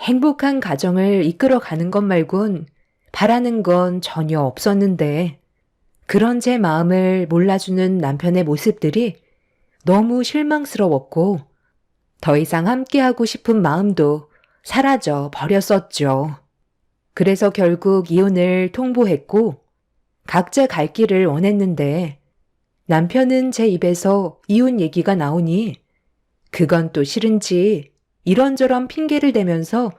행복한 가정을 이끌어가는 것 말곤 바라는 건 전혀 없었는데 그런 제 마음을 몰라주는 남편의 모습들이 너무 실망스러웠고 더 이상 함께하고 싶은 마음도 사라져 버렸었죠. 그래서 결국 이혼을 통보했고 각자 갈 길을 원했는데 남편은 제 입에서 이혼 얘기가 나오니 그건 또 싫은지 이런저런 핑계를 대면서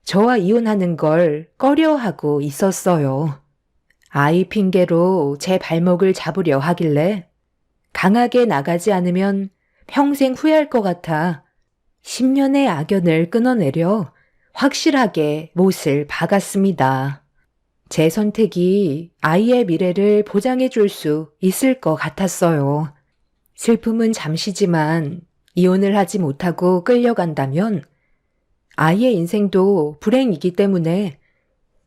저와 이혼하는 걸 꺼려하고 있었어요. 아이 핑계로 제 발목을 잡으려 하길래 강하게 나가지 않으면 평생 후회할 것 같아 10년의 악연을 끊어내려 확실하게 못을 박았습니다. 제 선택이 아이의 미래를 보장해 줄 수 있을 것 같았어요. 슬픔은 잠시지만 이혼을 하지 못하고 끌려간다면 아이의 인생도 불행이기 때문에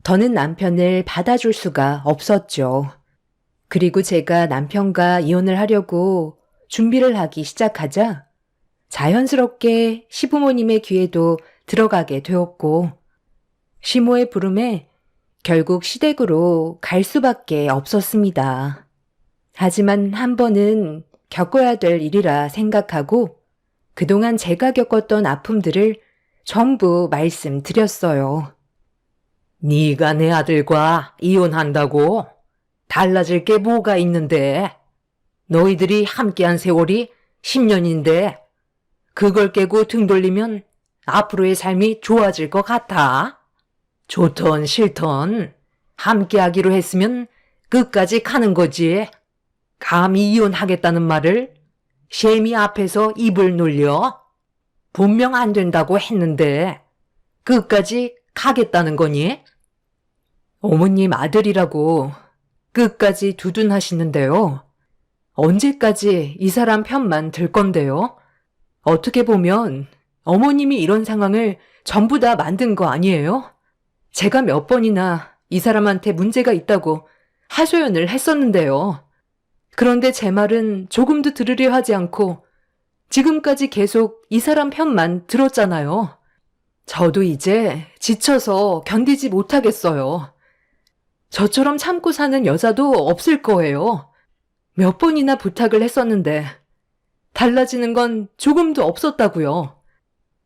더는 남편을 받아줄 수가 없었죠. 그리고 제가 남편과 이혼을 하려고 준비를 하기 시작하자 자연스럽게 시부모님의 귀에도 들어가게 되었고 시모의 부름에 결국 시댁으로 갈 수밖에 없었습니다. 하지만 한 번은 겪어야 될 일이라 생각하고 그동안 제가 겪었던 아픔들을 전부 말씀드렸어요. 네가 내 아들과 이혼한다고? 달라질 게 뭐가 있는데? 너희들이 함께한 세월이 10년인데 그걸 깨고 등 돌리면 앞으로의 삶이 좋아질 것 같아? 좋던 싫던 함께하기로 했으면 끝까지 가는 거지. 감히 이혼하겠다는 말을 셰미 앞에서 입을 놀려? 분명 안 된다고 했는데 끝까지 가겠다는 거니? 어머님 아들이라고 끝까지 두둔하시는데요. 언제까지 이 사람 편만 들 건데요? 어떻게 보면 어머님이 이런 상황을 전부 다 만든 거 아니에요? 제가 몇 번이나 이 사람한테 문제가 있다고 하소연을 했었는데요. 그런데 제 말은 조금도 들으려 하지 않고 지금까지 계속 이 사람 편만 들었잖아요. 저도 이제 지쳐서 견디지 못하겠어요. 저처럼 참고 사는 여자도 없을 거예요. 몇 번이나 부탁을 했었는데 달라지는 건 조금도 없었다고요.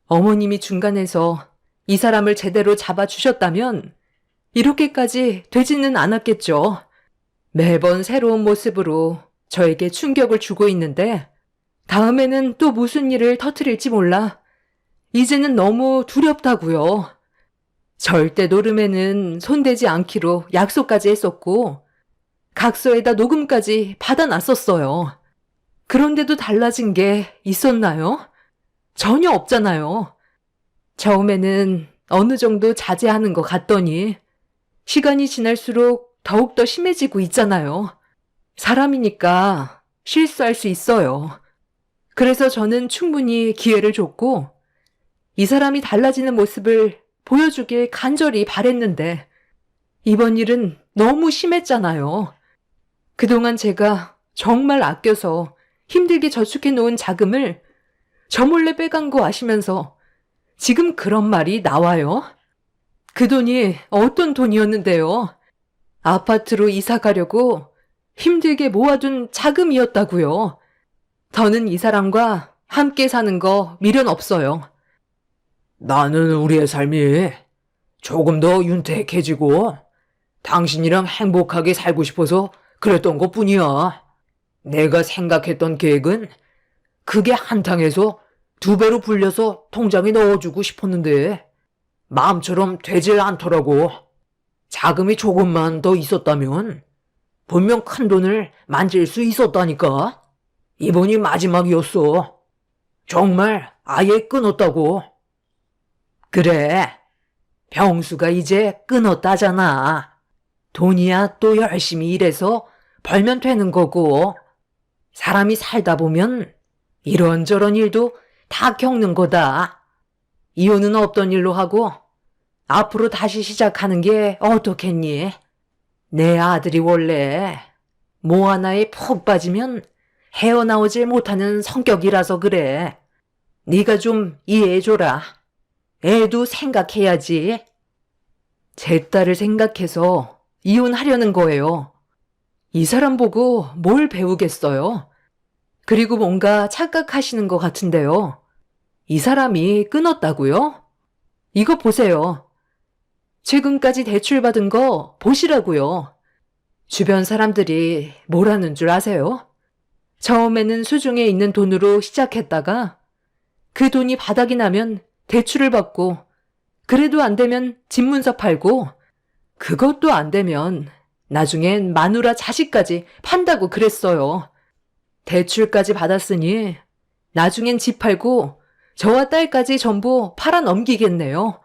어머님이 중간에서 이 사람을 제대로 잡아주셨다면 이렇게까지 되지는 않았겠죠. 매번 새로운 모습으로 저에게 충격을 주고 있는데 다음에는 또 무슨 일을 터뜨릴지 몰라 이제는 너무 두렵다고요. 절대 노름에는 손대지 않기로 약속까지 했었고 각서에다 녹음까지 받아놨었어요. 그런데도 달라진 게 있었나요? 전혀 없잖아요. 처음에는 어느 정도 자제하는 것 같더니 시간이 지날수록 더욱더 심해지고 있잖아요. 사람이니까 실수할 수 있어요. 그래서 저는 충분히 기회를 줬고 이 사람이 달라지는 모습을 보여주길 간절히 바랬는데 이번 일은 너무 심했잖아요. 그동안 제가 정말 아껴서 힘들게 저축해 놓은 자금을 저 몰래 빼간 거 아시면서 지금 그런 말이 나와요? 그 돈이 어떤 돈이었는데요? 아파트로 이사 가려고 힘들게 모아둔 자금이었다고요. 더는 이 사람과 함께 사는 거 미련 없어요. 나는 우리의 삶이 조금 더 윤택해지고 당신이랑 행복하게 살고 싶어서 그랬던 것 뿐이야. 내가 생각했던 계획은 그게 한탕해서 2배로 불려서 통장에 넣어주고 싶었는데 마음처럼 되질 않더라고. 자금이 조금만 더 있었다면 분명 큰 돈을 만질 수 있었다니까. 이번이 마지막이었어. 정말 아예 끊었다고. 그래, 병수가 이제 끊었다잖아. 돈이야 또 열심히 일해서 벌면 되는 거고. 사람이 살다 보면 이런저런 일도 다 겪는 거다. 이혼은 없던 일로 하고 앞으로 다시 시작하는 게 어떻겠니? 내 아들이 원래 뭐 하나에 푹 빠지면 헤어나오질 못하는 성격이라서 그래. 네가 좀 이해해줘라. 애도 생각해야지. 제 딸을 생각해서 이혼하려는 거예요. 이 사람 보고 뭘 배우겠어요? 그리고 뭔가 착각하시는 것 같은데요. 이 사람이 끊었다고요? 이거 보세요. 최근까지 대출받은 거 보시라고요. 주변 사람들이 뭐라는 줄 아세요? 처음에는 수중에 있는 돈으로 시작했다가 그 돈이 바닥이 나면 대출을 받고 그래도 안 되면 집문서 팔고 그것도 안 되면 나중엔 마누라 자식까지 판다고 그랬어요. 대출까지 받았으니 나중엔 집 팔고 저와 딸까지 전부 팔아 넘기겠네요.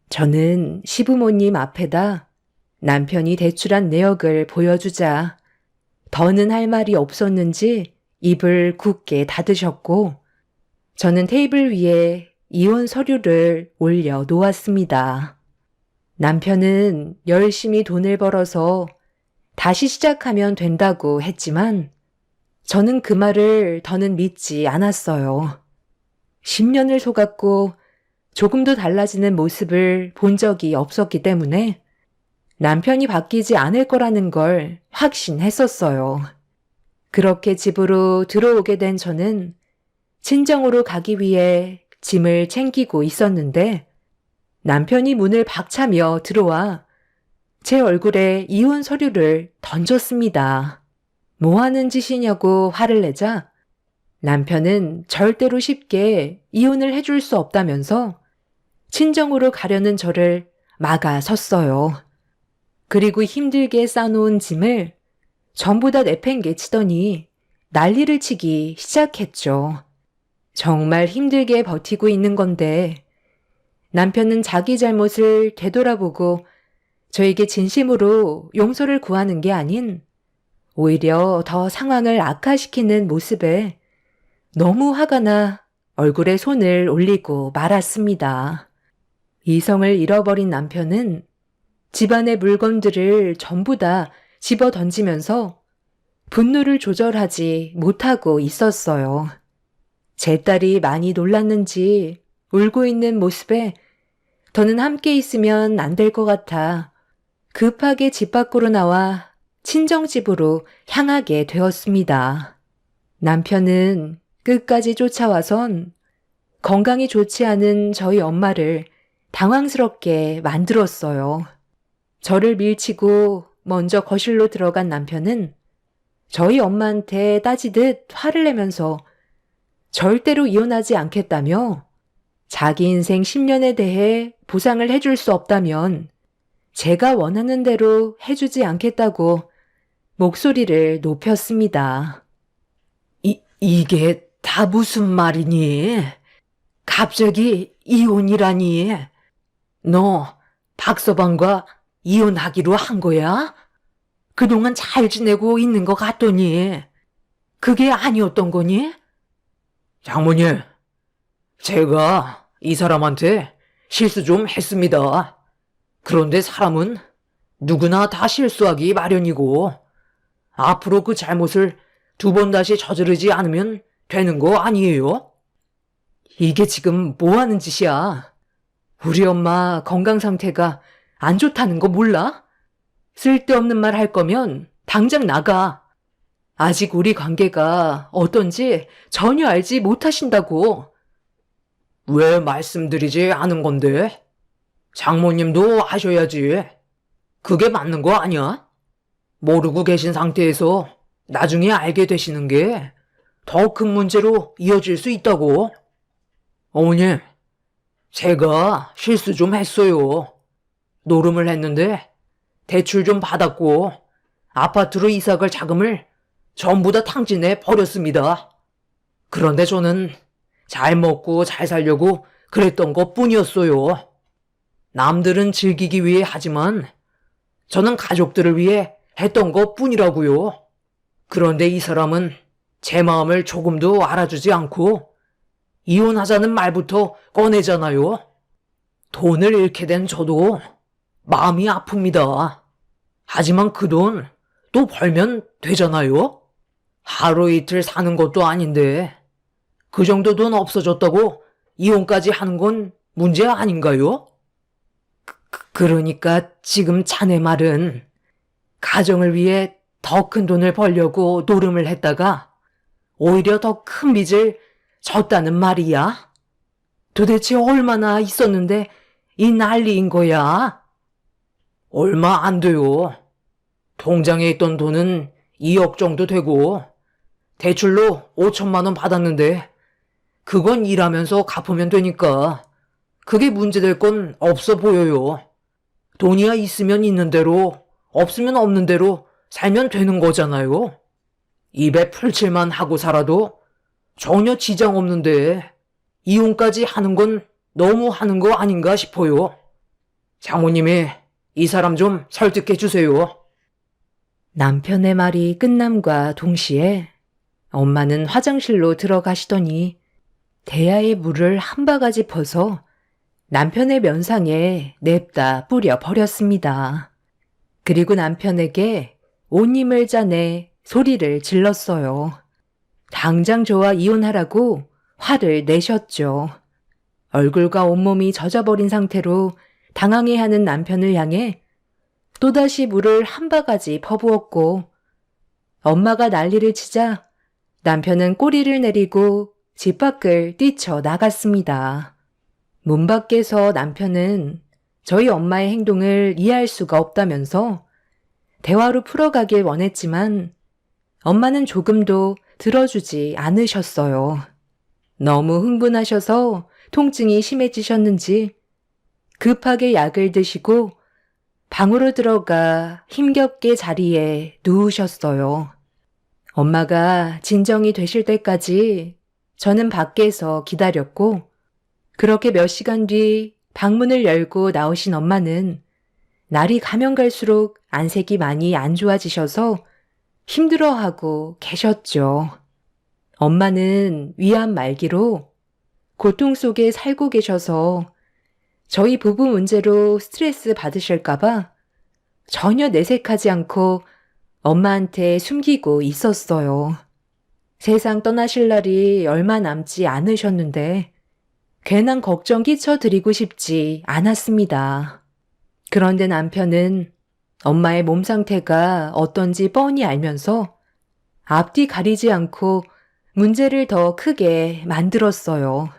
저는 시부모님 앞에다 남편이 대출한 내역을 보여주자 더는 할 말이 없었는지 입을 굳게 닫으셨고 저는 테이블 위에 이혼 서류를 올려 놓았습니다. 남편은 열심히 돈을 벌어서 다시 시작하면 된다고 했지만 저는 그 말을 더는 믿지 않았어요. 10년을 속았고 조금도 달라지는 모습을 본 적이 없었기 때문에 남편이 바뀌지 않을 거라는 걸 확신했었어요. 그렇게 집으로 들어오게 된 저는 친정으로 가기 위해 짐을 챙기고 있었는데 남편이 문을 박차며 들어와 제 얼굴에 이혼 서류를 던졌습니다. 뭐 하는 짓이냐고 화를 내자 남편은 절대로 쉽게 이혼을 해줄 수 없다면서 친정으로 가려는 저를 막아섰어요. 그리고 힘들게 싸놓은 짐을 전부 다 내팽개치더니 난리를 치기 시작했죠. 정말 힘들게 버티고 있는 건데 남편은 자기 잘못을 되돌아보고 저에게 진심으로 용서를 구하는 게 아닌 오히려 더 상황을 악화시키는 모습에 너무 화가 나 얼굴에 손을 올리고 말았습니다. 이성을 잃어버린 남편은 집안의 물건들을 전부 다 집어 던지면서 분노를 조절하지 못하고 있었어요. 제 딸이 많이 놀랐는지 울고 있는 모습에 더는 함께 있으면 안 될 것 같아 급하게 집 밖으로 나와 친정집으로 향하게 되었습니다. 남편은 끝까지 쫓아와선 건강이 좋지 않은 저희 엄마를 당황스럽게 만들었어요. 저를 밀치고 먼저 거실로 들어간 남편은 저희 엄마한테 따지듯 화를 내면서 절대로 이혼하지 않겠다며 자기 인생 10년에 대해 보상을 해줄 수 없다면 제가 원하는 대로 해주지 않겠다고 목소리를 높였습니다. 이게 다 무슨 말이니? 갑자기 이혼이라니? 너 박서방과 이혼하기로 한 거야? 그동안 잘 지내고 있는 것 같더니 그게 아니었던 거니? 장모님, 제가 이 사람한테 실수 좀 했습니다. 그런데 사람은 누구나 다 실수하기 마련이고 앞으로 그 잘못을 2번 다시 저지르지 않으면 되는 거 아니에요? 이게 지금 뭐 하는 짓이야? 우리 엄마 건강 상태가 안 좋다는 거 몰라? 쓸데없는 말 할 거면 당장 나가. 아직 우리 관계가 어떤지 전혀 알지 못하신다고. 왜 말씀드리지 않은 건데? 장모님도 아셔야지. 그게 맞는 거 아니야? 모르고 계신 상태에서 나중에 알게 되시는 게 더 큰 문제로 이어질 수 있다고. 어머님, 제가 실수 좀 했어요. 노름을 했는데 대출 좀 받았고 아파트로 이사 갈 자금을 전부 다 탕진해 버렸습니다. 그런데 저는 잘 먹고 잘 살려고 그랬던 것 뿐이었어요. 남들은 즐기기 위해 하지만 저는 가족들을 위해 했던 것 뿐이라고요. 그런데 이 사람은 제 마음을 조금도 알아주지 않고 이혼하자는 말부터 꺼내잖아요. 돈을 잃게 된 저도 마음이 아픕니다. 하지만 그 돈 또 벌면 되잖아요. 하루 이틀 사는 것도 아닌데 그 정도 돈 없어졌다고 이혼까지 하는 건 문제 아닌가요? 그러니까 지금 자네 말은 가정을 위해 더 큰 돈을 벌려고 노름을 했다가 오히려 더 큰 빚을 졌다는 말이야? 도대체 얼마나 있었는데 이 난리인 거야? 얼마 안 돼요. 통장에 있던 돈은 2억 정도 되고 대출로 5천만 원 받았는데 그건 일하면서 갚으면 되니까 그게 문제될 건 없어 보여요. 돈이야 있으면 있는 대로 없으면 없는 대로 살면 되는 거잖아요. 입에 풀칠만 하고 살아도 전혀 지장 없는데 이혼까지 하는 건 너무 하는 거 아닌가 싶어요. 장모님이 이 사람 좀 설득해 주세요. 남편의 말이 끝남과 동시에 엄마는 화장실로 들어가시더니 대야의 물을 한 바가지 퍼서 남편의 면상에 냅다 뿌려 버렸습니다. 그리고 남편에게 온 힘을 짜내 소리를 질렀어요. 당장 저와 이혼하라고 화를 내셨죠. 얼굴과 온몸이 젖어버린 상태로 당황해하는 남편을 향해 또다시 물을 한 바가지 퍼부었고 엄마가 난리를 치자 남편은 꼬리를 내리고 집 밖을 뛰쳐 나갔습니다. 문 밖에서 남편은 저희 엄마의 행동을 이해할 수가 없다면서 대화로 풀어가길 원했지만 엄마는 조금도 들어주지 않으셨어요. 너무 흥분하셔서 통증이 심해지셨는지 급하게 약을 드시고 방으로 들어가 힘겹게 자리에 누우셨어요. 엄마가 진정이 되실 때까지 저는 밖에서 기다렸고 그렇게 몇 시간 뒤 방문을 열고 나오신 엄마는 날이 가면 갈수록 안색이 많이 안 좋아지셔서 힘들어하고 계셨죠. 엄마는 위암 말기로 고통 속에 살고 계셔서 저희 부부 문제로 스트레스 받으실까봐 전혀 내색하지 않고 엄마한테 숨기고 있었어요. 세상 떠나실 날이 얼마 남지 않으셨는데 괜한 걱정 끼쳐드리고 싶지 않았습니다. 그런데 남편은 엄마의 몸 상태가 어떤지 뻔히 알면서 앞뒤 가리지 않고 문제를 더 크게 만들었어요.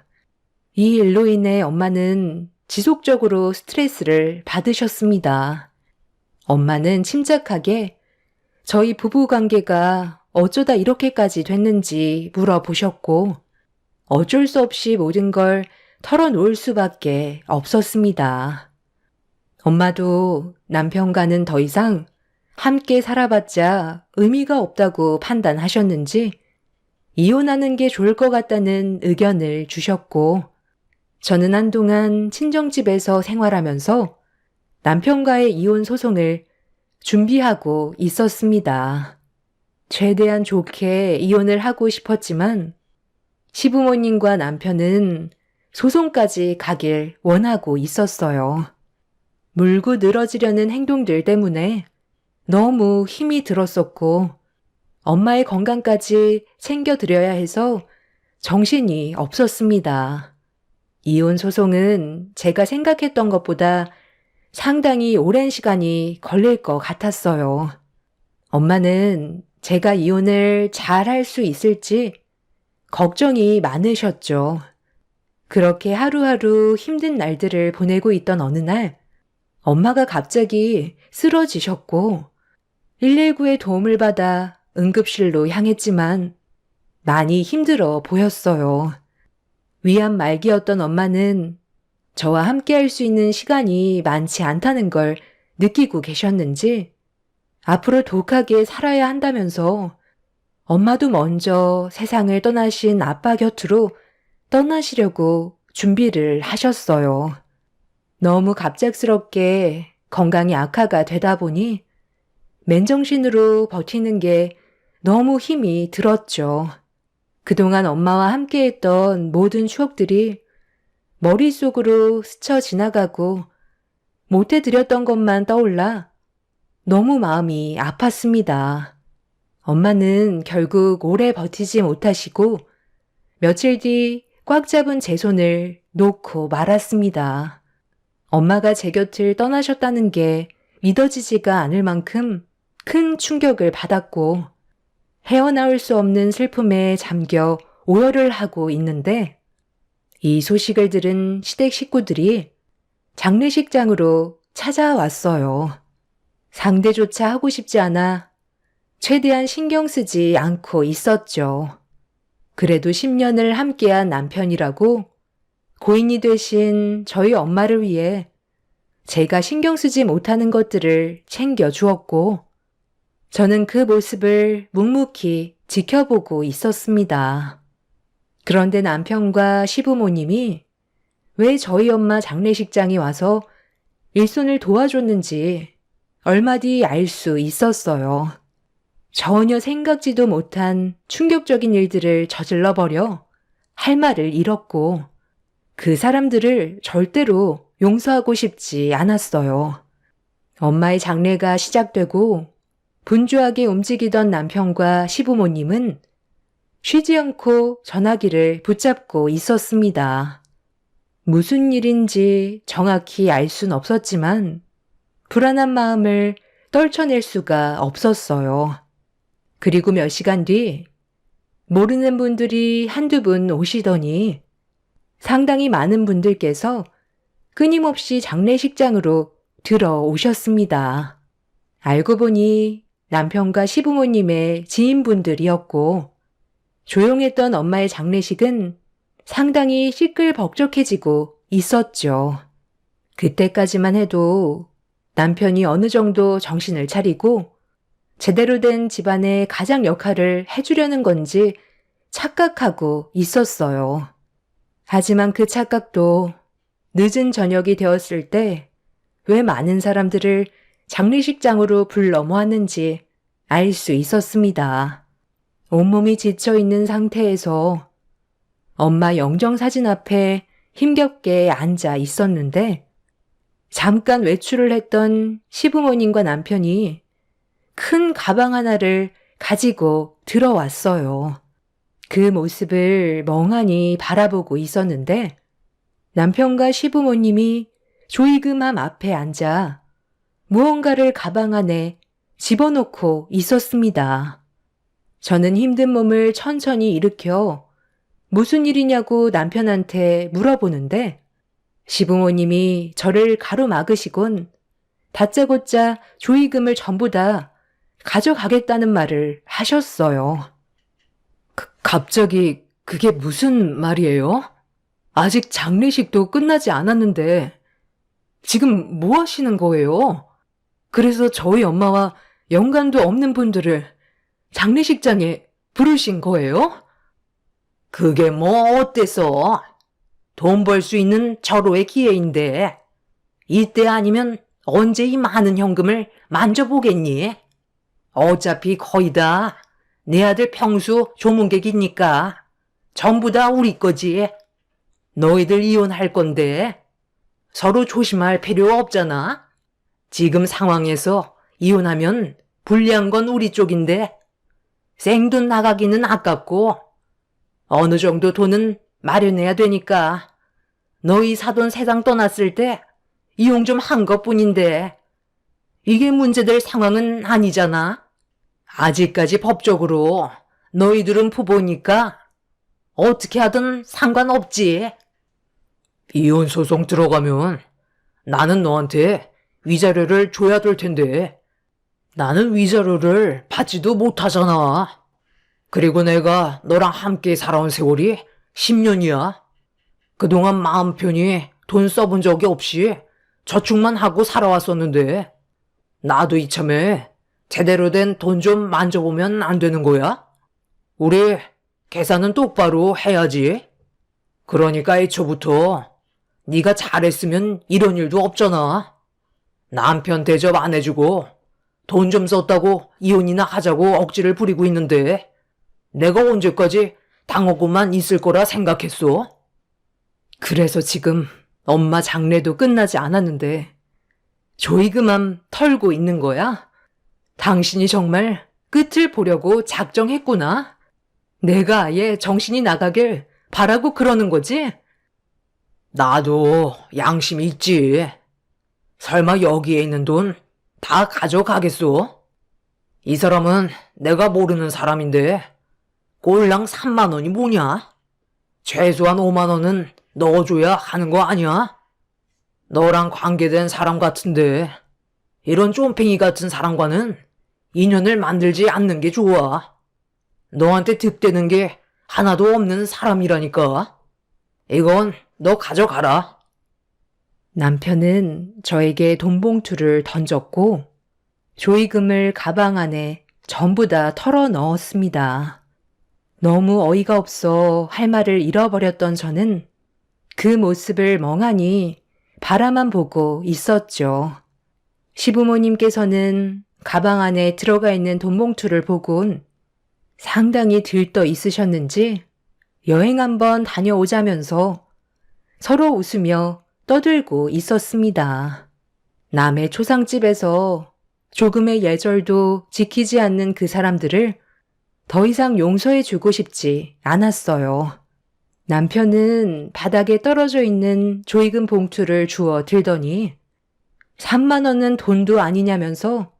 이 일로 인해 엄마는 지속적으로 스트레스를 받으셨습니다. 엄마는 침착하게 저희 부부 관계가 어쩌다 이렇게까지 됐는지 물어보셨고 어쩔 수 없이 모든 걸 털어놓을 수밖에 없었습니다. 엄마도 남편과는 더 이상 함께 살아봤자 의미가 없다고 판단하셨는지 이혼하는 게 좋을 것 같다는 의견을 주셨고 저는 한동안 친정집에서 생활하면서 남편과의 이혼 소송을 준비하고 있었습니다. 최대한 좋게 이혼을 하고 싶었지만 시부모님과 남편은 소송까지 가길 원하고 있었어요. 물고 늘어지려는 행동들 때문에 너무 힘이 들었었고 엄마의 건강까지 챙겨드려야 해서 정신이 없었습니다. 이혼 소송은 제가 생각했던 것보다 상당히 오랜 시간이 걸릴 것 같았어요. 엄마는 제가 이혼을 잘 할 수 있을지 걱정이 많으셨죠. 그렇게 하루하루 힘든 날들을 보내고 있던 어느 날 엄마가 갑자기 쓰러지셨고 119의 도움을 받아 응급실로 향했지만 많이 힘들어 보였어요. 위암 말기였던 엄마는 저와 함께 할 수 있는 시간이 많지 않다는 걸 느끼고 계셨는지 앞으로 독하게 살아야 한다면서 엄마도 먼저 세상을 떠나신 아빠 곁으로 떠나시려고 준비를 하셨어요. 너무 갑작스럽게 건강이 악화가 되다 보니 맨정신으로 버티는 게 너무 힘이 들었죠. 그동안 엄마와 함께했던 모든 추억들이 머릿속으로 스쳐 지나가고 못해드렸던 것만 떠올라 너무 마음이 아팠습니다. 엄마는 결국 오래 버티지 못하시고 며칠 뒤 꽉 잡은 제 손을 놓고 말았습니다. 엄마가 제 곁을 떠나셨다는 게 믿어지지가 않을 만큼 큰 충격을 받았고 헤어나올 수 없는 슬픔에 잠겨 오열을 하고 있는데 이 소식을 들은 시댁 식구들이 장례식장으로 찾아왔어요. 상대조차 하고 싶지 않아 최대한 신경 쓰지 않고 있었죠. 그래도 10년을 함께한 남편이라고 고인이 되신 저희 엄마를 위해 제가 신경 쓰지 못하는 것들을 챙겨 주었고 저는 그 모습을 묵묵히 지켜보고 있었습니다. 그런데 남편과 시부모님이 왜 저희 엄마 장례식장에 와서 일손을 도와줬는지 얼마 뒤 알 수 있었어요. 전혀 생각지도 못한 충격적인 일들을 저질러버려 할 말을 잃었고 그 사람들을 절대로 용서하고 싶지 않았어요. 엄마의 장례가 시작되고 분주하게 움직이던 남편과 시부모님은 쉬지 않고 전화기를 붙잡고 있었습니다. 무슨 일인지 정확히 알 순 없었지만 불안한 마음을 떨쳐낼 수가 없었어요. 그리고 몇 시간 뒤 모르는 분들이 한두 분 오시더니 상당히 많은 분들께서 끊임없이 장례식장으로 들어오셨습니다. 알고 보니 남편과 시부모님의 지인분들이었고 조용했던 엄마의 장례식은 상당히 시끌벅적해지고 있었죠. 그때까지만 해도 남편이 어느 정도 정신을 차리고 제대로 된 집안의 가장 역할을 해주려는 건지 착각하고 있었어요. 하지만 그 착각도 늦은 저녁이 되었을 때 왜 많은 사람들을 장례식장으로 불러 모았는지 알 수 있었습니다. 온몸이 지쳐있는 상태에서 엄마 영정사진 앞에 힘겹게 앉아 있었는데 잠깐 외출을 했던 시부모님과 남편이 큰 가방 하나를 가지고 들어왔어요. 그 모습을 멍하니 바라보고 있었는데 남편과 시부모님이 조이금함 앞에 앉아 무언가를 가방 안에 집어넣고 있었습니다. 저는 힘든 몸을 천천히 일으켜 무슨 일이냐고 남편한테 물어보는데 시부모님이 저를 가로막으시곤 다짜고짜 조이금을 전부 다 가져가겠다는 말을 하셨어요. 갑자기 그게 무슨 말이에요? 아직 장례식도 끝나지 않았는데 지금 뭐 하시는 거예요? 그래서 저희 엄마와 연관도 없는 분들을 장례식장에 부르신 거예요? 그게 뭐 어때서? 돈 벌 수 있는 절호의 기회인데 이때 아니면 언제 이 많은 현금을 만져보겠니? 어차피 거의 다 내 아들 평수 조문객이니까 전부 다 우리 거지. 너희들 이혼할 건데 서로 조심할 필요 없잖아. 지금 상황에서 이혼하면 불리한 건 우리 쪽인데 생돈 나가기는 아깝고 어느 정도 돈은 마련해야 되니까 너희 사돈 세상 떠났을 때 이용 좀 한 것뿐인데 이게 문제될 상황은 아니잖아. 아직까지 법적으로 너희들은 부부니까 어떻게 하든 상관없지. 이혼 소송 들어가면 나는 너한테 위자료를 줘야 될 텐데 나는 위자료를 받지도 못하잖아. 그리고 내가 너랑 함께 살아온 세월이 10년이야. 그동안 마음 편히 돈 써본 적이 없이 저축만 하고 살아왔었는데 나도 이참에 제대로 된 돈 좀 만져보면 안 되는 거야? 우리 계산은 똑바로 해야지. 그러니까 애초부터 네가 잘했으면 이런 일도 없잖아. 남편 대접 안 해주고 돈 좀 썼다고 이혼이나 하자고 억지를 부리고 있는데 내가 언제까지 당하고만 있을 거라 생각했어? 그래서 지금 엄마 장례도 끝나지 않았는데 조이금함 털고 있는 거야? 당신이 정말 끝을 보려고 작정했구나. 내가 아예 정신이 나가길 바라고 그러는 거지? 나도 양심이 있지. 설마 여기에 있는 돈 다 가져가겠소? 이 사람은 내가 모르는 사람인데 꼴랑 3만 원이 뭐냐? 최소한 5만 원은 넣어줘야 하는 거 아니야? 너랑 관계된 사람 같은데 이런 쫌팽이 같은 사람과는 인연을 만들지 않는 게 좋아. 너한테 득되는 게 하나도 없는 사람이라니까. 이건 너 가져가라. 남편은 저에게 돈 봉투를 던졌고 조의금을 가방 안에 전부 다 털어 넣었습니다. 너무 어이가 없어 할 말을 잃어버렸던 저는 그 모습을 멍하니 바라만 보고 있었죠. 시부모님께서는 가방 안에 들어가 있는 돈 봉투를 보곤 상당히 들떠 있으셨는지 여행 한번 다녀오자면서 서로 웃으며 떠들고 있었습니다. 남의 초상집에서 조금의 예절도 지키지 않는 그 사람들을 더 이상 용서해주고 싶지 않았어요. 남편은 바닥에 떨어져 있는 조의금 봉투를 주워 들더니 3만 원은 돈도 아니냐면서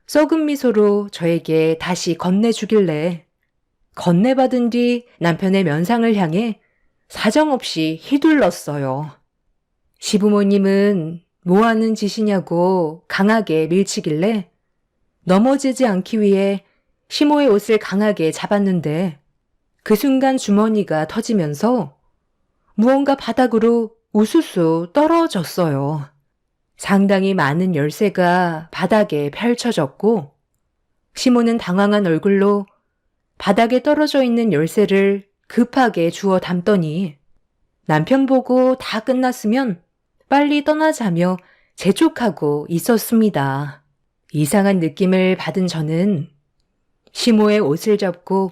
썩은 미소로 저에게 다시 건네주길래 건네받은 뒤 남편의 면상을 향해 사정없이 휘둘렀어요. 시부모님은 뭐 하는 짓이냐고 강하게 밀치길래 넘어지지 않기 위해 시모의 옷을 강하게 잡았는데 그 순간 주머니가 터지면서 무언가 바닥으로 우수수 떨어졌어요. 상당히 많은 열쇠가 바닥에 펼쳐졌고 시모는 당황한 얼굴로 바닥에 떨어져 있는 열쇠를 급하게 주워 담더니 남편 보고 다 끝났으면 빨리 떠나자며 재촉하고 있었습니다. 이상한 느낌을 받은 저는 시모의 옷을 잡고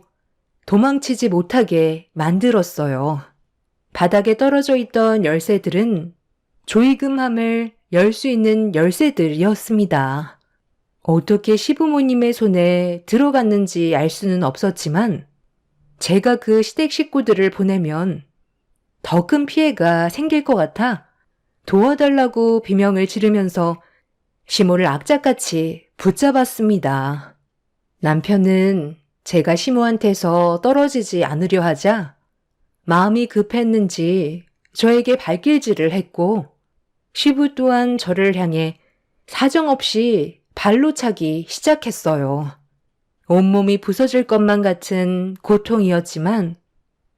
도망치지 못하게 만들었어요. 바닥에 떨어져 있던 열쇠들은 조의금함을 열 수 있는 열쇠들이었습니다. 어떻게 시부모님의 손에 들어갔는지 알 수는 없었지만 제가 그 시댁 식구들을 보내면 더 큰 피해가 생길 것 같아 도와달라고 비명을 지르면서 시모를 악착같이 붙잡았습니다. 남편은 제가 시모한테서 떨어지지 않으려 하자 마음이 급했는지 저에게 발길질을 했고 시부 또한 저를 향해 사정없이 발로 차기 시작했어요. 온몸이 부서질 것만 같은 고통이었지만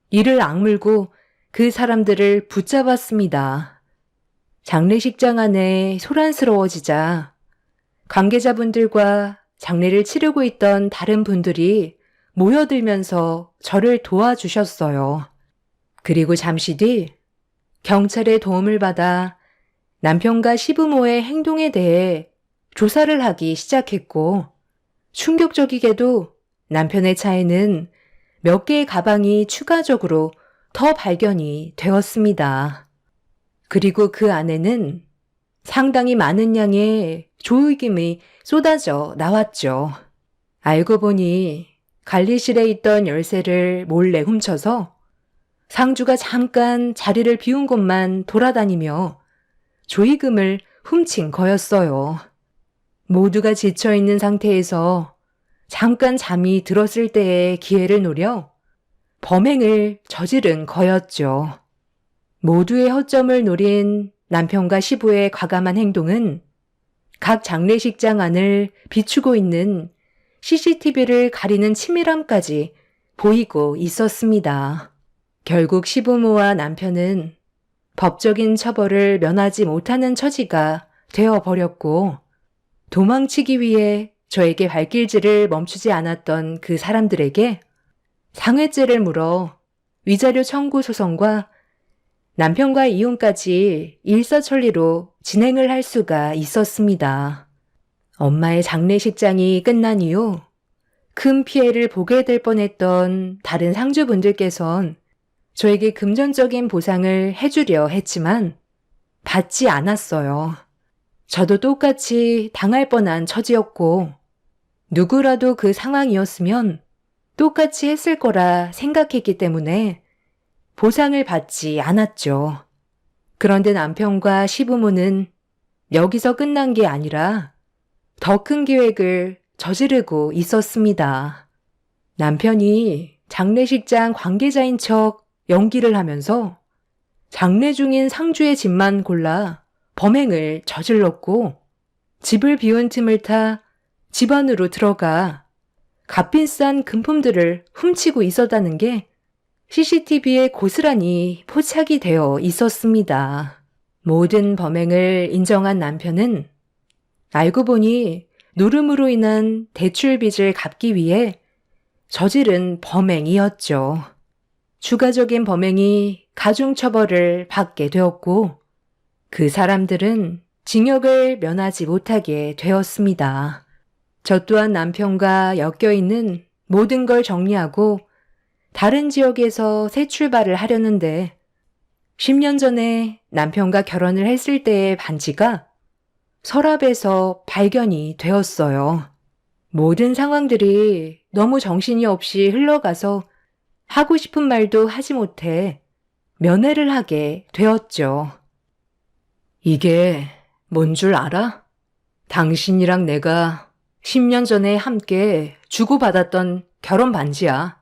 이를 악물고 그 사람들을 붙잡았습니다. 장례식장 안에 소란스러워지자 관계자분들과 장례를 치르고 있던 다른 분들이 모여들면서 저를 도와주셨어요. 그리고 잠시 뒤 경찰의 도움을 받아 남편과 시부모의 행동에 대해 조사를 하기 시작했고 충격적이게도 남편의 차에는 몇 개의 가방이 추가적으로 더 발견이 되었습니다. 그리고 그 안에는 상당히 많은 양의 조의금이 쏟아져 나왔죠. 알고 보니 관리실에 있던 열쇠를 몰래 훔쳐서 상주가 잠깐 자리를 비운 곳만 돌아다니며 조의금을 훔친 거였어요. 모두가 지쳐있는 상태에서 잠깐 잠이 들었을 때의 기회를 노려 범행을 저지른 거였죠. 모두의 허점을 노린 남편과 시부의 과감한 행동은 각 장례식장 안을 비추고 있는 CCTV를 가리는 치밀함까지 보이고 있었습니다. 결국 시부모와 남편은 법적인 처벌을 면하지 못하는 처지가 되어버렸고 도망치기 위해 저에게 발길질을 멈추지 않았던 그 사람들에게 상해죄를 물어 위자료 청구 소송과 남편과의 이혼까지 일사천리로 진행을 할 수가 있었습니다. 엄마의 장례식장이 끝난 이후 큰 피해를 보게 될 뻔했던 다른 상주분들께선 저에게 금전적인 보상을 해주려 했지만 받지 않았어요. 저도 똑같이 당할 뻔한 처지였고 누구라도 그 상황이었으면 똑같이 했을 거라 생각했기 때문에 보상을 받지 않았죠. 그런데 남편과 시부모는 여기서 끝난 게 아니라 더 큰 계획을 저지르고 있었습니다. 남편이 장례식장 관계자인 척 연기를 하면서 장례 중인 상주의 집만 골라 범행을 저질렀고 집을 비운 틈을 타 집 안으로 들어가 값비싼 금품들을 훔치고 있었다는 게 CCTV에 고스란히 포착이 되어 있었습니다. 모든 범행을 인정한 남편은 알고 보니 노름으로 인한 대출빚을 갚기 위해 저지른 범행이었죠. 추가적인 범행이 가중처벌을 받게 되었고 그 사람들은 징역을 면하지 못하게 되었습니다. 저 또한 남편과 엮여있는 모든 걸 정리하고 다른 지역에서 새 출발을 하려는데 10년 전에 남편과 결혼을 했을 때의 반지가 서랍에서 발견이 되었어요. 모든 상황들이 너무 정신이 없이 흘러가서 하고 싶은 말도 하지 못해 면회를 하게 되었죠. 이게 뭔 줄 알아? 당신이랑 내가 10년 전에 함께 주고받았던 결혼 반지야.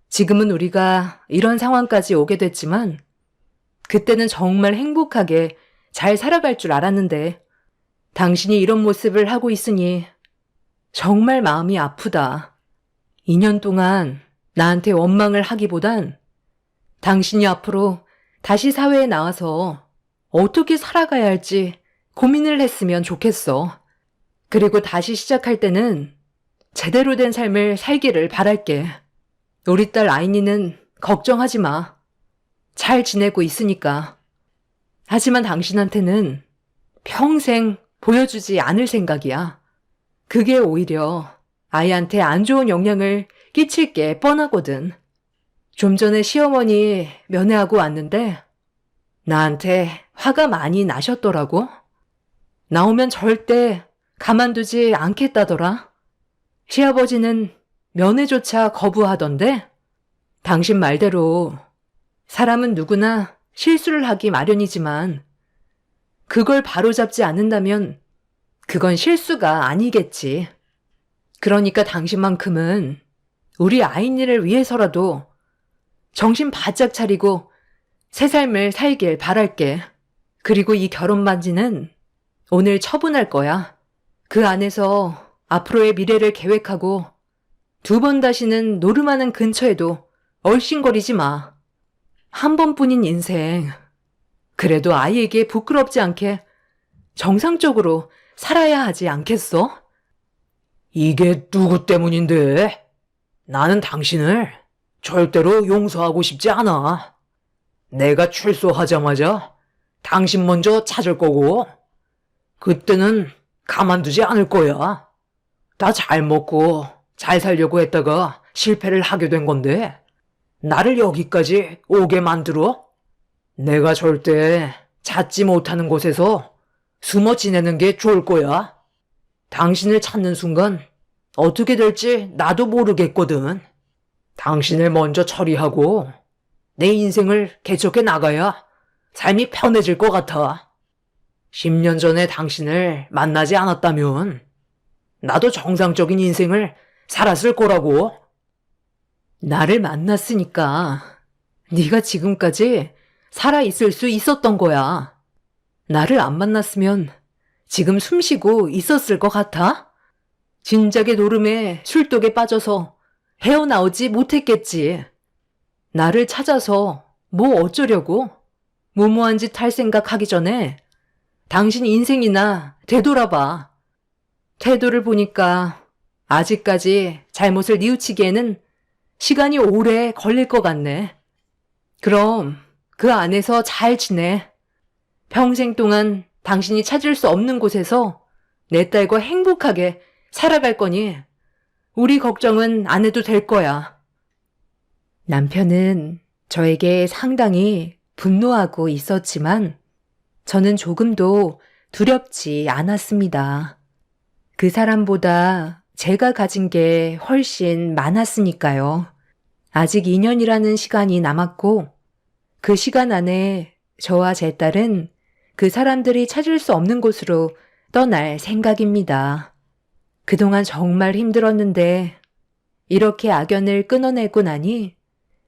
지금은 우리가 이런 상황까지 오게 됐지만 그때는 정말 행복하게 잘 살아갈 줄 알았는데 당신이 이런 모습을 하고 있으니 정말 마음이 아프다. 2년 동안 나한테 원망을 하기보단 당신이 앞으로 다시 사회에 나와서 어떻게 살아가야 할지 고민을 했으면 좋겠어. 그리고 다시 시작할 때는 제대로 된 삶을 살기를 바랄게. 우리 딸 아이니는 걱정하지 마. 잘 지내고 있으니까. 하지만 당신한테는 평생 보여주지 않을 생각이야. 그게 오히려 아이한테 안 좋은 영향을 끼칠 게 뻔하거든. 좀 전에 시어머니 면회하고 왔는데 나한테 화가 많이 나셨더라고. 나오면 절대 가만두지 않겠다더라. 시아버지는 면회조차 거부하던데 당신 말대로 사람은 누구나 실수를 하기 마련이지만 그걸 바로잡지 않는다면 그건 실수가 아니겠지. 그러니까 당신만큼은 우리 아이니를 위해서라도 정신 바짝 차리고 새 삶을 살길 바랄게. 그리고 이 결혼 반지는 오늘 처분할 거야. 그 안에서 앞으로의 미래를 계획하고 2번 다시는 노름하는 근처에도 얼씬거리지 마. 한 번뿐인 인생. 그래도 아이에게 부끄럽지 않게 정상적으로 살아야 하지 않겠어? 이게 누구 때문인데? 나는 당신을 절대로 용서하고 싶지 않아. 내가 출소하자마자 당신 먼저 찾을 거고, 그때는 가만두지 않을 거야. 다 잘 먹고 잘 살려고 했다가 실패를 하게 된 건데, 나를 여기까지 오게 만들어? 내가 절대 찾지 못하는 곳에서 숨어 지내는 게 좋을 거야. 당신을 찾는 순간 어떻게 될지 나도 모르겠거든. 당신을 먼저 처리하고 내 인생을 개척해 나가야 삶이 편해질 것 같아. 10년 전에 당신을 만나지 않았다면 나도 정상적인 인생을 살았을 거라고. 나를 만났으니까 네가 지금까지 살아있을 수 있었던 거야. 나를 안 만났으면 지금 숨쉬고 있었을 것 같아? 진작에 노름에 술독에 빠져서 헤어나오지 못했겠지. 나를 찾아서 뭐 어쩌려고? 무모한 짓 할 생각하기 전에 당신 인생이나 되돌아봐. 태도를 보니까 아직까지 잘못을 뉘우치기에는 시간이 오래 걸릴 것 같네. 그럼 그 안에서 잘 지내. 평생 동안 당신이 찾을 수 없는 곳에서 내 딸과 행복하게 살아갈 거니 우리 걱정은 안 해도 될 거야. 남편은 저에게 상당히 분노하고 있었지만 저는 조금도 두렵지 않았습니다. 그 사람보다 제가 가진 게 훨씬 많았으니까요. 아직 2년이라는 시간이 남았고 그 시간 안에 저와 제 딸은 그 사람들이 찾을 수 없는 곳으로 떠날 생각입니다. 그동안 정말 힘들었는데 이렇게 악연을 끊어내고 나니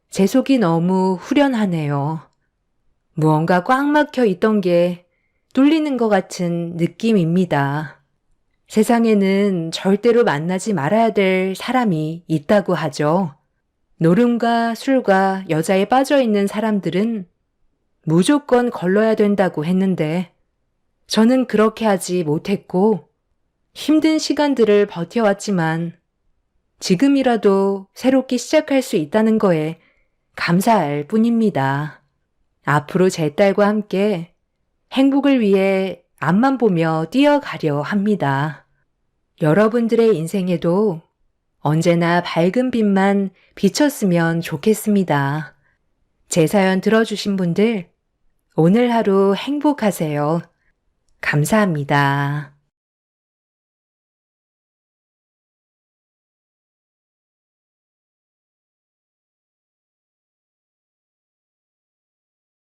제 속이 너무 후련하네요. 무언가 꽉 막혀 있던 게 뚫리는 것 같은 느낌입니다. 세상에는 절대로 만나지 말아야 될 사람이 있다고 하죠. 노름과 술과 여자에 빠져 있는 사람들은 무조건 걸러야 된다고 했는데 저는 그렇게 하지 못했고 힘든 시간들을 버텨왔지만 지금이라도 새롭게 시작할 수 있다는 거에 감사할 뿐입니다. 앞으로 제 딸과 함께 행복을 위해 앞만 보며 뛰어가려 합니다. 여러분들의 인생에도 언제나 밝은 빛만 비쳤으면 좋겠습니다. 제 사연 들어주신 분들, 오늘 하루 행복하세요. 감사합니다.